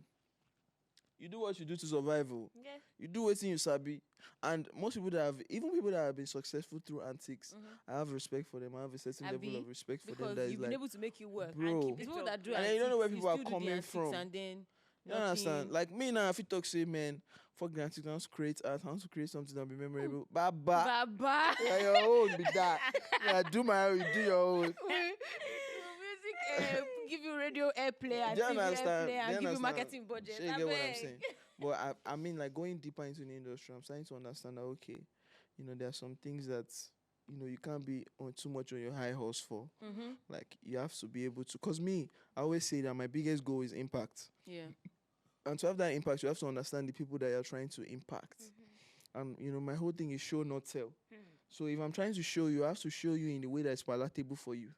you do what you do to survive. Oh. Yeah. You do what you sabi. And most people even people that have been successful through antiques, I have respect for them. I have a certain level Abi, of respect for them. Because That is you've been like, able to make it work. bro. And keep And people it that up. do then you don't know where antiques, people are still do the coming antiques from. And then you understand? nothing- Like me now, if you talk, say, man, fuck the antiques, I want to create art, I want to create something that'll be memorable. Baba. Baba. Yeah, your own be that. Yeah, do my own, you do your own. Music give you radio airplay and Do you TV understand? airplay and Do you give you understand? marketing budget. Sure, you get what I'm Abeg. saying? But I mean, like going deeper into the industry, I'm starting to understand that okay, there are some things that you can't be on too much on your high horse for. Mm-hmm. Like you have to be able to. Cause me, I always say that my biggest goal is impact, Yeah. and to have that impact, you have to understand the people that you're trying to impact. And my whole thing is show not tell. So if I'm trying to show you, I have to show you in the way that's palatable for you.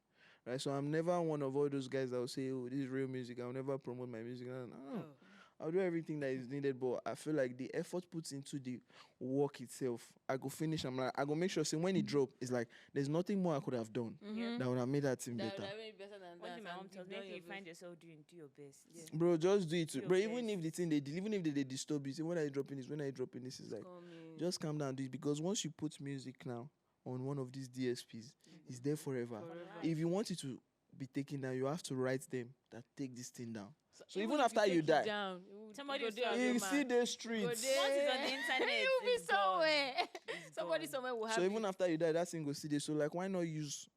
Right, so I'm never one of all those guys that will say, "Oh, this is real music." I'll never promote my music. No. I'll do everything that is needed, but I feel like the effort put into the work itself, I go finish. I'm like, I go make sure. So when it drop, it's like there's nothing more I could have done Mm-hmm. that would have made that thing That better. would have been better than One that. thing my mom and tells you've me, done if you your find best. yourself doing, do your best. Yeah. Bro, just do it. Do your Bro, even best. if the thing even if they disturb you, say when are you dropping this? When are you dropping this? Is like Coming. just calm down, do it, because once you put music now on one of these DSPs, it's there forever. If you want it to be taken down, you have to write them that take this thing down. So even if after you take it die, down, Somebody go will there still as you a see man. the Go streets. there. Once it's on the internet, You'll be it's gone. somewhere. It's Somebody gone. somewhere will have So it. even after you die, that thing go see there. So like, why not use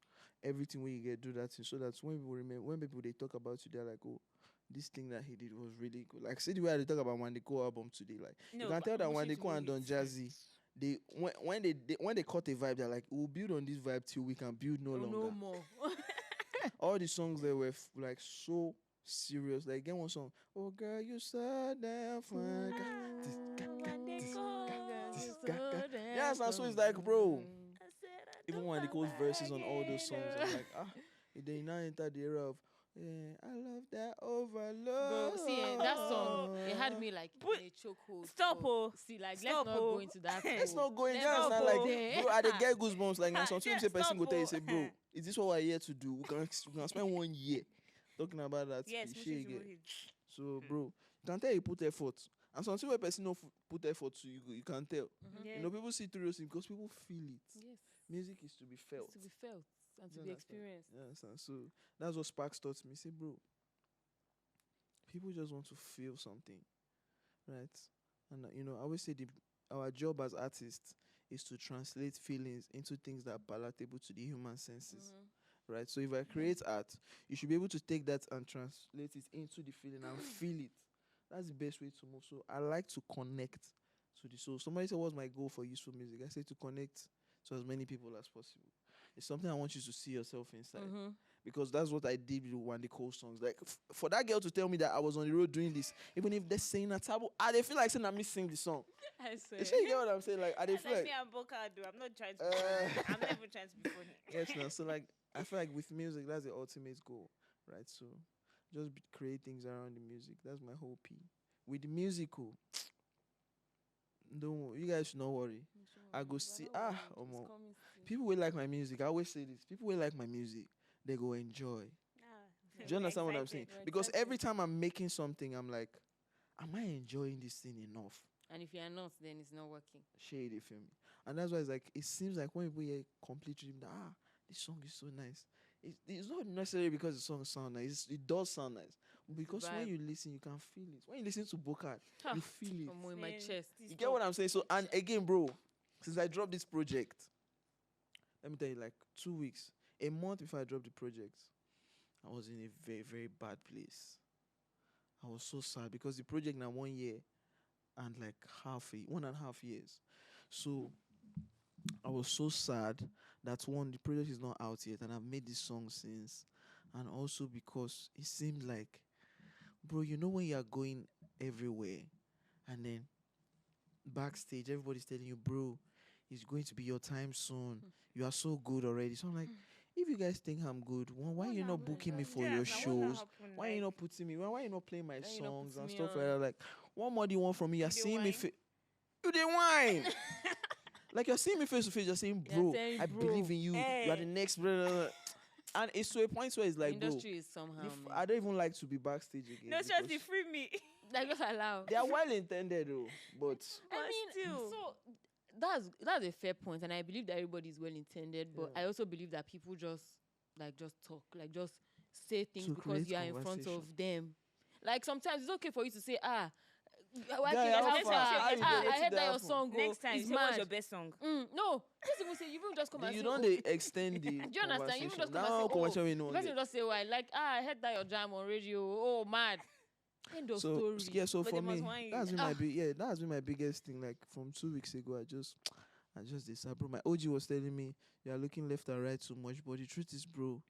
everything when you get do that thing, so that when people remember, when people they talk about you, they're like, oh, this thing that he did was really good. Like, see the way they talk about Wandiko album today. Like, you can tell that Wandiko and Don Jazzy, they when they caught a vibe, they're like, we'll build on this vibe till we can build no longer. No more. All the songs they were like so serious. Like, get one song, oh girl, you so damn fine. Yes, and so it's like, bro, even when they close verses on all those songs, I'm like, they now enter the era of, yeah, I love that overload. Bro, see, that song, it had me like in a chokehold. Stop, for- See, like, Stop, let's not oh. go into that. Let's hole. not go in Let's there. not Understand? go Like, there. bro, I dey get goosebumps. Like, now sometimes Yeah, say person stop, go tell you, oh. say, bro, is this what we're here to do? We can spend 1 year talking about that Yes, cliche Mushi's again. Muhi. So, bro, you can tell you put effort. And something where person no put effort to you can tell. Yeah. People see through those things because people feel it. Yes. Music is to be felt. It's to be felt and to You be understand? experienced. You understand? So that's what Sparks taught me. Say, bro, people just want to feel something, right? And I always say our job as artists is to translate feelings into things that are palatable to the human senses, right? So if I create art, you should be able to take that and translate it into the feeling and feel it. That's the best way to move. So I like to connect to the soul. Somebody said, "What's my goal for Yusful music?" I say to connect to as many people as possible. It's something I want you to see yourself inside. Because that's what I did with one of the cool songs. Like, for that girl to tell me that I was on the road doing this, even if they're saying a taboo, they feel like saying I'm missing the song. I You swear. see, you get what I'm saying? Like, they That's feel like like, me and Boka do. I'm not trying to. I'm not even trying to be funny. yes, no. So, like, I feel like with music, that's the ultimate goal, right? So, just create things around the music. That's my whole P. With the musical, Don't you guys should not worry. I go We're see not worried, it's omo. coming soon. People will like my music. I always say this. People will like my music. They go enjoy. Ah, Do you understand what I'm excited. saying? We're Because excited. every time I'm making something, I'm like, am I enjoying this thing enough? And if you are not, then it's not working. Shade, you feel me? And that's why it's like it seems like when people hear complete rhythm, this song is so nice. It's not necessarily because the song sound nice. It does sound nice. Because when vibe. you listen, you can feel it. When you listen to Bokad, Ha, you feel it. I'm in my Man, chest. this You get what talk- I'm saying? So, and again, bro, since I dropped this project, let me tell you, like 2 weeks, a month before I dropped the project, I was in a very, very bad place. I was so sad because the project now 1 year and like 1.5 years. So I was so sad that one, the project is not out yet, and I've made this song since. And also because it seemed like, bro, you know when you are going everywhere and then backstage everybody's telling you, bro, it's going to be your time soon. You are so good already. So I'm like, if you guys think I'm good, why you not booking me for your shows? Why you not putting me? Why you not playing my you not songs putting and me stuff like on? that? Like, what more do you want from me? You're You dey seeing me. whine? You the wine. Like you're seeing me face to face. You're saying, You're bro, saying, I bro, believe in you. You are the hey. next brother. And it's to a point where it's The like, bro, industry is somehow, man. I don't even like to be backstage again. No, because seriously, free me. Like, just allow. they are well intended though, but I But mean, still. so that's a fair point, and I believe that everybody is well intended, but Yeah. I also believe that people just talk, like just say things To because create you are in front conversation. of them. Like sometimes it's okay for you to say, Guy, YKB, how far? How you I dey heard let that your it song go. Next time, It's say what's mad. your best song? No, just even say you will just come and you say, don't oh, they extend the do you understand? You will just come Now and say, conversation we oh, know the person get. will just say, why? Like, I heard that your jam on radio. Oh, mad. End of So story. yeah, so But for they must me, whine you. that's been my that's been my biggest thing. Like from 2 weeks ago, I just decided, bro. My OG was telling me you are looking left and right too much, but the truth is, bro,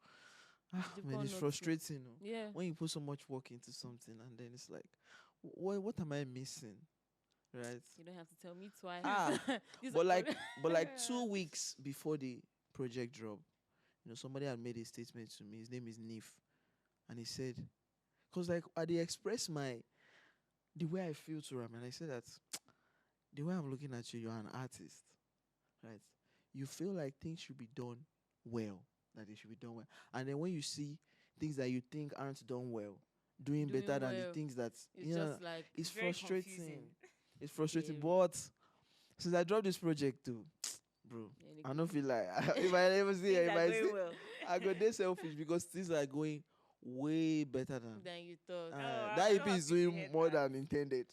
You've man, gone it's not to. frustrating. No? Yeah. When you put so much work into something and then it's like, what am I missing, right? You don't have to tell me twice. These But are- like 2 weeks before the project drop, somebody had made a statement to me. His name is Nif, and he said, because like I dey express the way I feel to him, and I said that the way I'm looking at you, you're an artist, right? You feel like things should be done well, that they should be done well, and then when you see things that you think aren't done well, doing better than the well. things that It's just like it's very frustrating. confusing. It's frustrating, Yeah. but since I dropped this project too, bro, any I good- don't feel like if I ever see Things if are I going see, well. I go this selfish because things are going way better than. than you thought. Oh, That I'm EP so is happy to doing hear more that. than intended.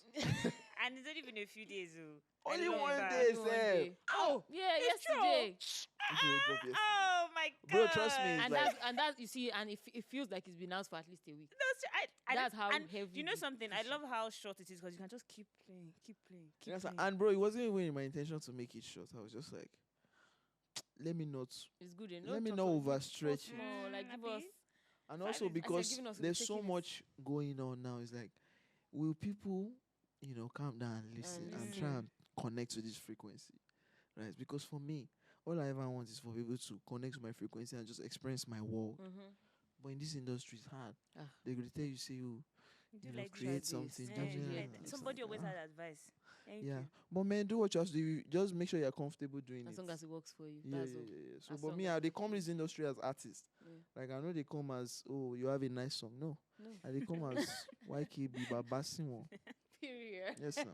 And it's only been a few days. Oh. I Only love one that. day, One sir. day. Oh, yeah, It's true. yesterday. If you drop yesterday. Oh my god. Bro, trust me, And like- that you see, and it feels like it's been out for at least a week. No, I That's don't- how and heavy you know the something? I push is. love how short it is because you can just keep playing, keep playing, keep Yes, playing. and bro, it wasn't even my intention to make it short. I was just like, let me not. It's good enough. Let me not overstretch it. Small, like give us. And Five also is- I said because giving us, we'll there's take so it. much going on now. It's like, will people, calm down and listen and try listen. and connect to this frequency, right? Because for me, all I ever want is for people to connect to my frequency and just experience my world. Mm-hmm. But in this industry, it's hard. Ah. They will tell you, say, you, Do know, like this. create this. something. Yeah, do do this, like that. it's Somebody like, always ah. had advice. Thank Yeah, you. but man, do what you have to do. You just make sure you're comfortable doing As it. long as it works for you. Yeah, That's yeah, all. yeah. So, As but long me, as they it come works this industry as artists. Yeah. Like I know they come as, oh, you have a nice song. No, No. they come as YKB Babasimo. Period. Yes, now.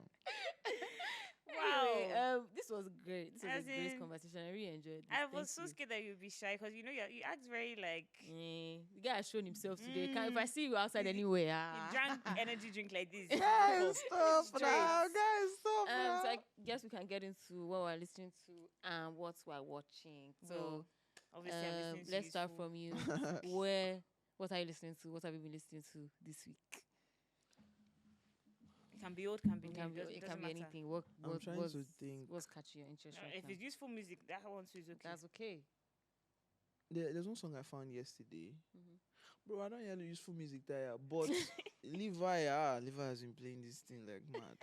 Anyway, Wow. this was great. This was As a great in, conversation. I really enjoyed this. I was Thank so you. scared that you'd be shy because you act very like The guy has shown himself today. If I Mm. see you outside anywhere, you drank energy drink like this. Guys, stop Straight. now. Guys, stop now. so I guess we can get into what we're listening to and what we're watching. So Well, obviously, I'm listening to let's start Yusful. from you. What are you listening to? What have you been listening to this week? It can be old, can be It new. can be, doesn't- it doesn't can be matter. anything. What I'm trying what's, to think. what's catching your interest right If now? it's useful music, that one too is okay. That's okay. There's one song I found yesterday. Mhm. Bro, I don't hear the useful music there, but Levi has been playing this thing like mad.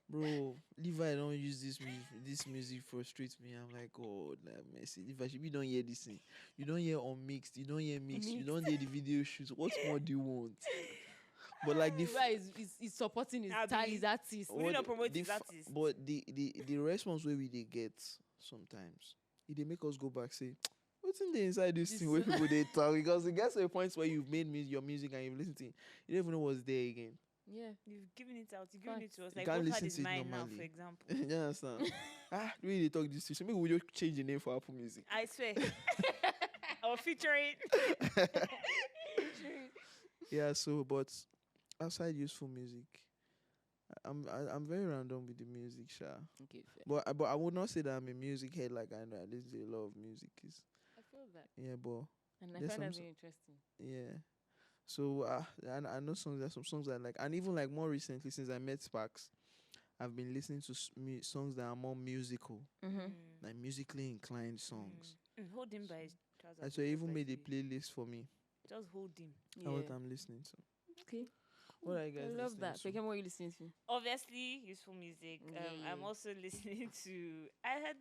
Bro, Levi don't use this music. This music frustrates me. I'm like, God, like mercy. Levi, you don't hear this thing. You don't hear unmixed. You don't hear mixed. You don't hear the video shoots. What more do you want? But like the Guy is supporting his his artist. We need to promote his artist. but the response where we they get sometimes they make us go back say what's in the inside this thing where people they talk, because it gets to a point where you've made your music and you've listened to it, you don't even know what's there again. Yeah. You've given it out. You've given it to us. You Like, can't what listen is to it mine now, normally. for example? You understand? Really they talk this thing. Maybe we just change the name for Apple Music. I swear. Or featuring. Yeah, so but outside useful music, I'm very random with the music, sha. Okay, fair. But I would not say that I'm a music head. Like I know I listen to a lot of music. I feel that. Yeah, but And I there's find that some very interesting. yeah. So I know songs. There's some songs I like, and even like more recently since I met Sparks, I've been listening to songs that are more musical, like musically inclined songs. Hold him by his trousers. And so I even made a playlist for me. Just hold him. Yeah. What I'm listening to. Okay. What are you guys I love listening that. to? Feyikemi, what are you listening to? Obviously, useful music. I'm Yeah. also listening to. I had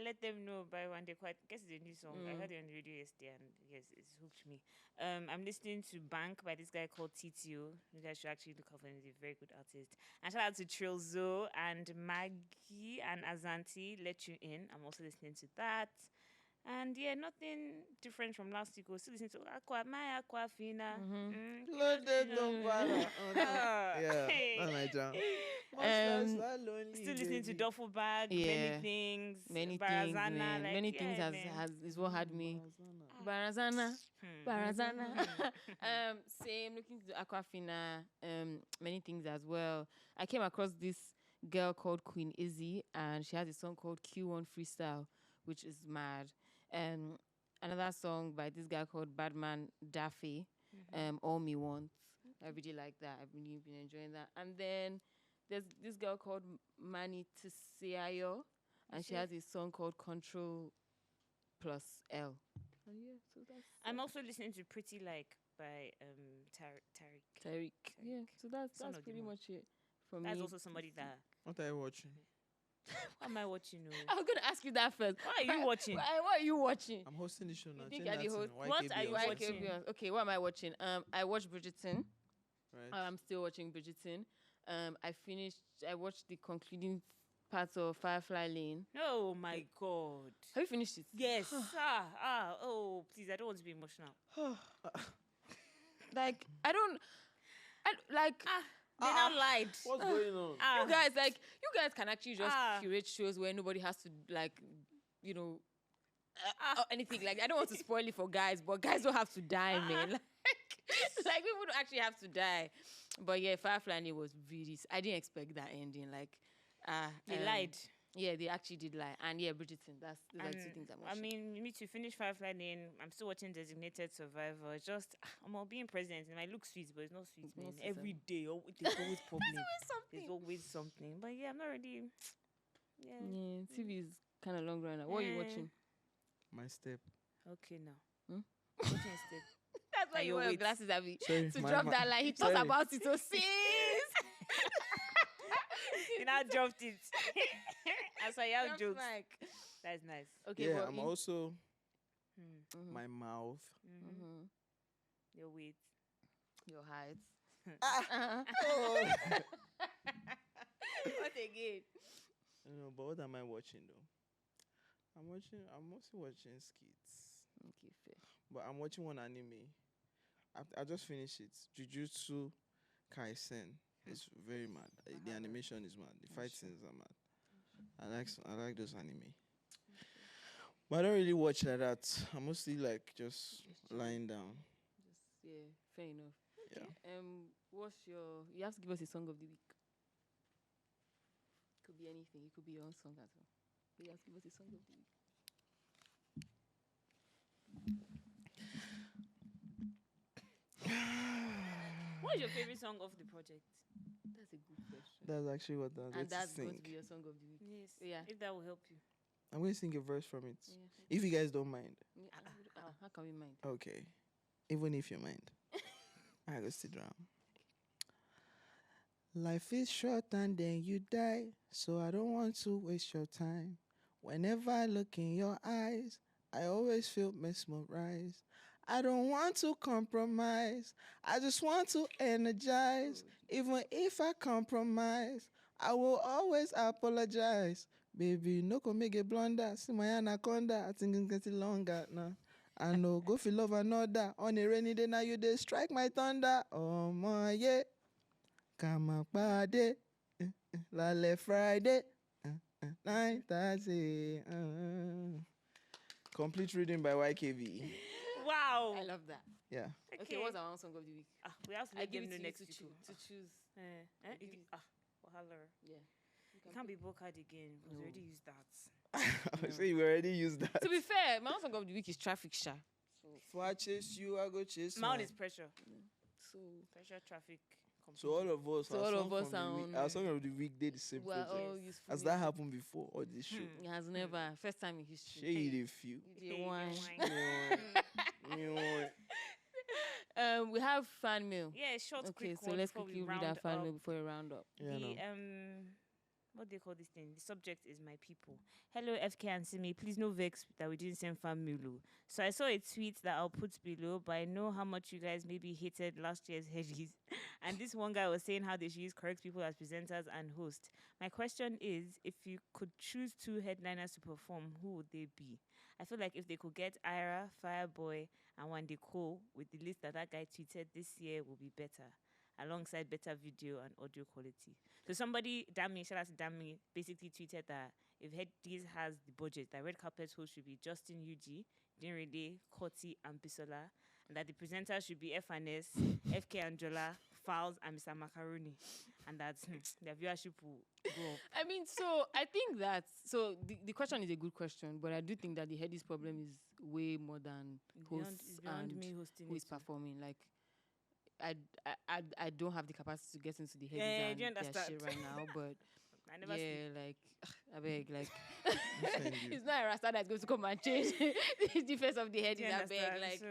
Let Them Know by one day. Quite guess it's a new song. I heard it on the radio yesterday, and yes, it's hooked me. I'm listening to Bank by this guy called TTO. You guys should actually look up him. He's a very good artist. And shout out to Trilzo and Maggie and Azanti. Let You In. I'm also listening to that. And yeah, nothing different from last week. We're still listening to My Aquafina. Loaded don't bother. Yeah, Hey. that's my jam. Still listening to Duffel Bag, Yeah. Many things, Barazana, Barazana, like, many things yeah, is what had me. Barazana. Same, looking to Aquafina, many things as well. I came across this girl called Queen Izzy, and she has a song called Q1 Freestyle, which is mad. Another song by this guy called Badman Daffy, All Me Wants. I really like that. I've really been enjoying that. And then there's this girl called Mani Tisiayo, and she has a song called Control Plus L. And yeah, so that's I'm also listening to Pretty Like by Tariq. Tariq. Yeah, so that's Son of the pretty month. much it for me. That's also somebody that. What are you watching? What am I watching? I was gonna ask you that first. What are you watching? What are you watching? I'm hosting the show now. think Change you're that the to host. What YKB are you or watching? something. Okay, what am I watching? I watched Bridgerton. Right. I'm still watching Bridgerton. I watched the concluding parts of Firefly Lane. Oh my God. Have you finished it? Yes. Oh, please, I don't want to be emotional. Like, I They now lied. What's going on? you guys can actually just curate shows where nobody has to, like, you know, anything. Like, I don't want to spoil it for guys, but guys don't have to die, man. Like, people don't actually have to die. But yeah, Firefly Lane was really, I didn't expect that ending. Like, They lied. Yeah, they actually did lie. And yeah, Bridgerton, those are two things I'm I watching. mean, you need to finish Firefly Lane. I'm still watching Designated Survivor. Just, I'm all being president. It might look sweet, but it's not sweet, It's man. not sweet, Every day, there's always problem. something. There's always something. But yeah, I'm not really. Yeah. Yeah, TV is kind of long run now. What are you watching? My step. Okay, now. Hmm? Watching step. That's why And you your wear your weight. glasses, Abby. Sorry, To my- drop my- that line. He sorry. talks about it, so since. You now dropped it. As I have Drop jokes. mic. That's nice. Okay, Yeah, but I'm also Hmm. my mouth. Mm-hmm. Your weight. Your height. Oh. What again? No, but what am I watching though? I'm mostly watching skits. Okay, fair. But I'm watching one anime. I just finished it. Jujutsu Kaisen. It's very mad. The animation is mad. The fight scenes are mad. I like those anime. But I don't really watch like that. I'm mostly like just lying down. Yeah, fair enough. Yeah. You have to give us a song of the week. Could be anything. It could be your own song as well. But you have to give us a song of the week. What is your favorite song of the project? That's a good question. That's actually what I'm going And to that's going to sing. be your song of the week. Yes. Yeah. If that will help you. I'm going to sing a verse from it. Yeah. If you guys don't mind. How can we mind? Okay. Even if you mind. I go sit down. Life is short and then you die, so I don't want to waste your time. Whenever I look in your eyes, I always feel mesmerized. I don't want to compromise. I just want to energize. Even if I compromise, I will always apologize. Baby, no go make a blunder. See my anaconda. I think it's getting longer now. I know, go feel love another. On a rainy day, now you dey strike my thunder. Oh my yeah. Come on, party. Lale Friday. 9:30. Complete reading by YKB. Wow. I love that. Yeah. Okay, what's our song of the week? We have to I let give them it know to you next to week. choose. To choose. Wahala. Yeah. It can't be Bokad again because we already used that. So you already used that. To be fair, my own song of the week is Traffic Sha. If I chase you, I go chase My own mine. is pressure. So Pressure, traffic. So all of us, So our all song of us from the are week, on- our song of the week did the same we're project. all useful. Has that happened before or this show? It has never. First time in history. Shade a few. You dey whine. We have fan mail. Yeah, short, Okay, quick so one let's before we quickly read our round fan up. mail before we round up. Yeah, The no. what do they call this thing? The subject is my people. Hello, FK and Simi. Please no vex that we didn't send fan mail. So I saw a tweet that I'll put below, but I know how much you guys maybe hated last year's headies. And this one guy was saying how they should use correct people as presenters and hosts. My question is, if you could choose 2 headliners to perform, who would they be? I feel like if they could get Ira, Fireboy, and Wande Cole with the list that guy tweeted this year will be better, alongside better video and audio quality. So somebody, Dami, shout out to Dami, basically tweeted that if Headies has the budget, that Red Carpet host should be Justin UG, Dinrede, Koti, and Bisola, and that the presenters should be F&S, FK Anjola, Fowls, and Mr. Macaroni, and that their viewership will go up. I mean, so I think that the question is a good question, but I do think that the Headies problem is way more than hosts beyond and me hosting who is it too. performing. Like, I don't have the capacity to get into the Headies Yeah, and do you their understand? shit right now, but I never sleep. yeah, like I beg, like Thank you. it's not a Rasta that's going to come and change the defense of the Do you Headies. I beg, understand? like So,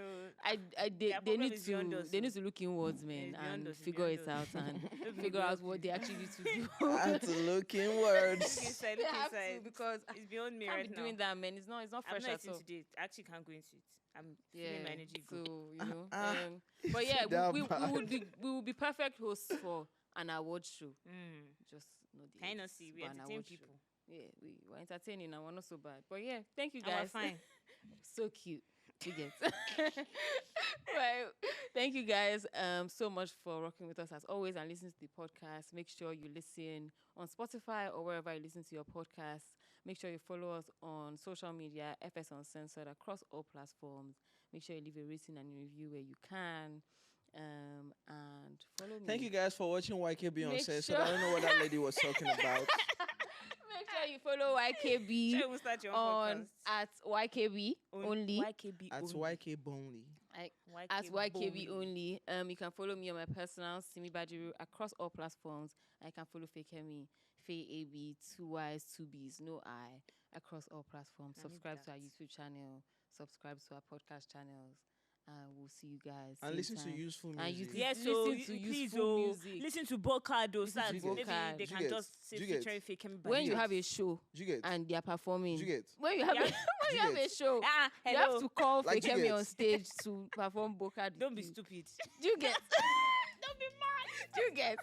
they problem need is beyond us, they so. need to look inwards, man, it's beyond and us, it's figure beyond it us. out and Don't be figure out weird, what they please. actually need to do. I had to look in Look words. inside, They look have to, inside. because It's beyond me can't right be now. doing that, man. It's not I'm fresh not at eating all. today. I actually can't go into it. I'm Yeah, feeling my energy so go. you know, Ah, but yeah, that we bad. would be perfect hosts for an award show. Just not the Can you not Headies, see? We but an entertain award show. people. Yeah, we were entertaining and we're not so bad. But yeah, thank you And we're guys. fine. So cute. You get. Well, thank you guys so much for rocking with us as always and listening to the podcast. Make sure you listen on Spotify or wherever you listen to your podcast. Make sure you follow us on social media, F&S Uncensored, across all platforms. Make sure you leave a rating and a review where you can. And follow me. Thank you guys for watching YKB Make Uncensored. sure- I don't know what that lady was talking about. Make sure you follow YKB Sure, we'll start your own on podcast. at YKB only. YKB At only. YK Bonley. As YKB only. only. You can follow me on my personal Simi Bajiru across all platforms. I can follow Feyikemi, Feyab, 2 Y's, 2 B's, no I, across all platforms. I need Subscribe to our that. YouTube channel. Subscribe to our podcast channels. We'll see you guys. And same listen to time. Yusful And music. you Yeah, Listen so to please, useful music. listen to Bokado. Listen So to maybe Bokad. they Do can you just say get? Do you featuring Feyikemi. When you get? have a show Do you get? and they are performing, Do you get? when you have Yeah. when you have a get? show, you hello. have to call Like you Feyikemi get. on stage to perform Bokad. Don't be stupid. Do you get? Don't be mad. Do you get?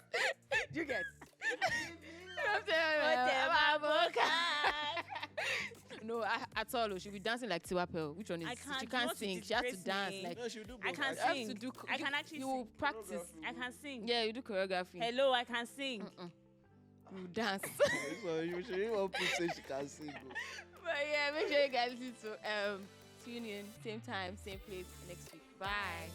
Do you get? No, at all. She'll be dancing like Tiwa Pearl. Which one is? I She can't. can't You want to sing. She has to disgrace dance. me. Like No, she'll do I both. can you have sing. to do. I can actually You sing. will practice. I can sing. Yeah, you do choreography. Hello, I can sing. You dance. So you should even put say she can sing. But yeah, make sure you guys listen to tune in same time, same place next week. Bye.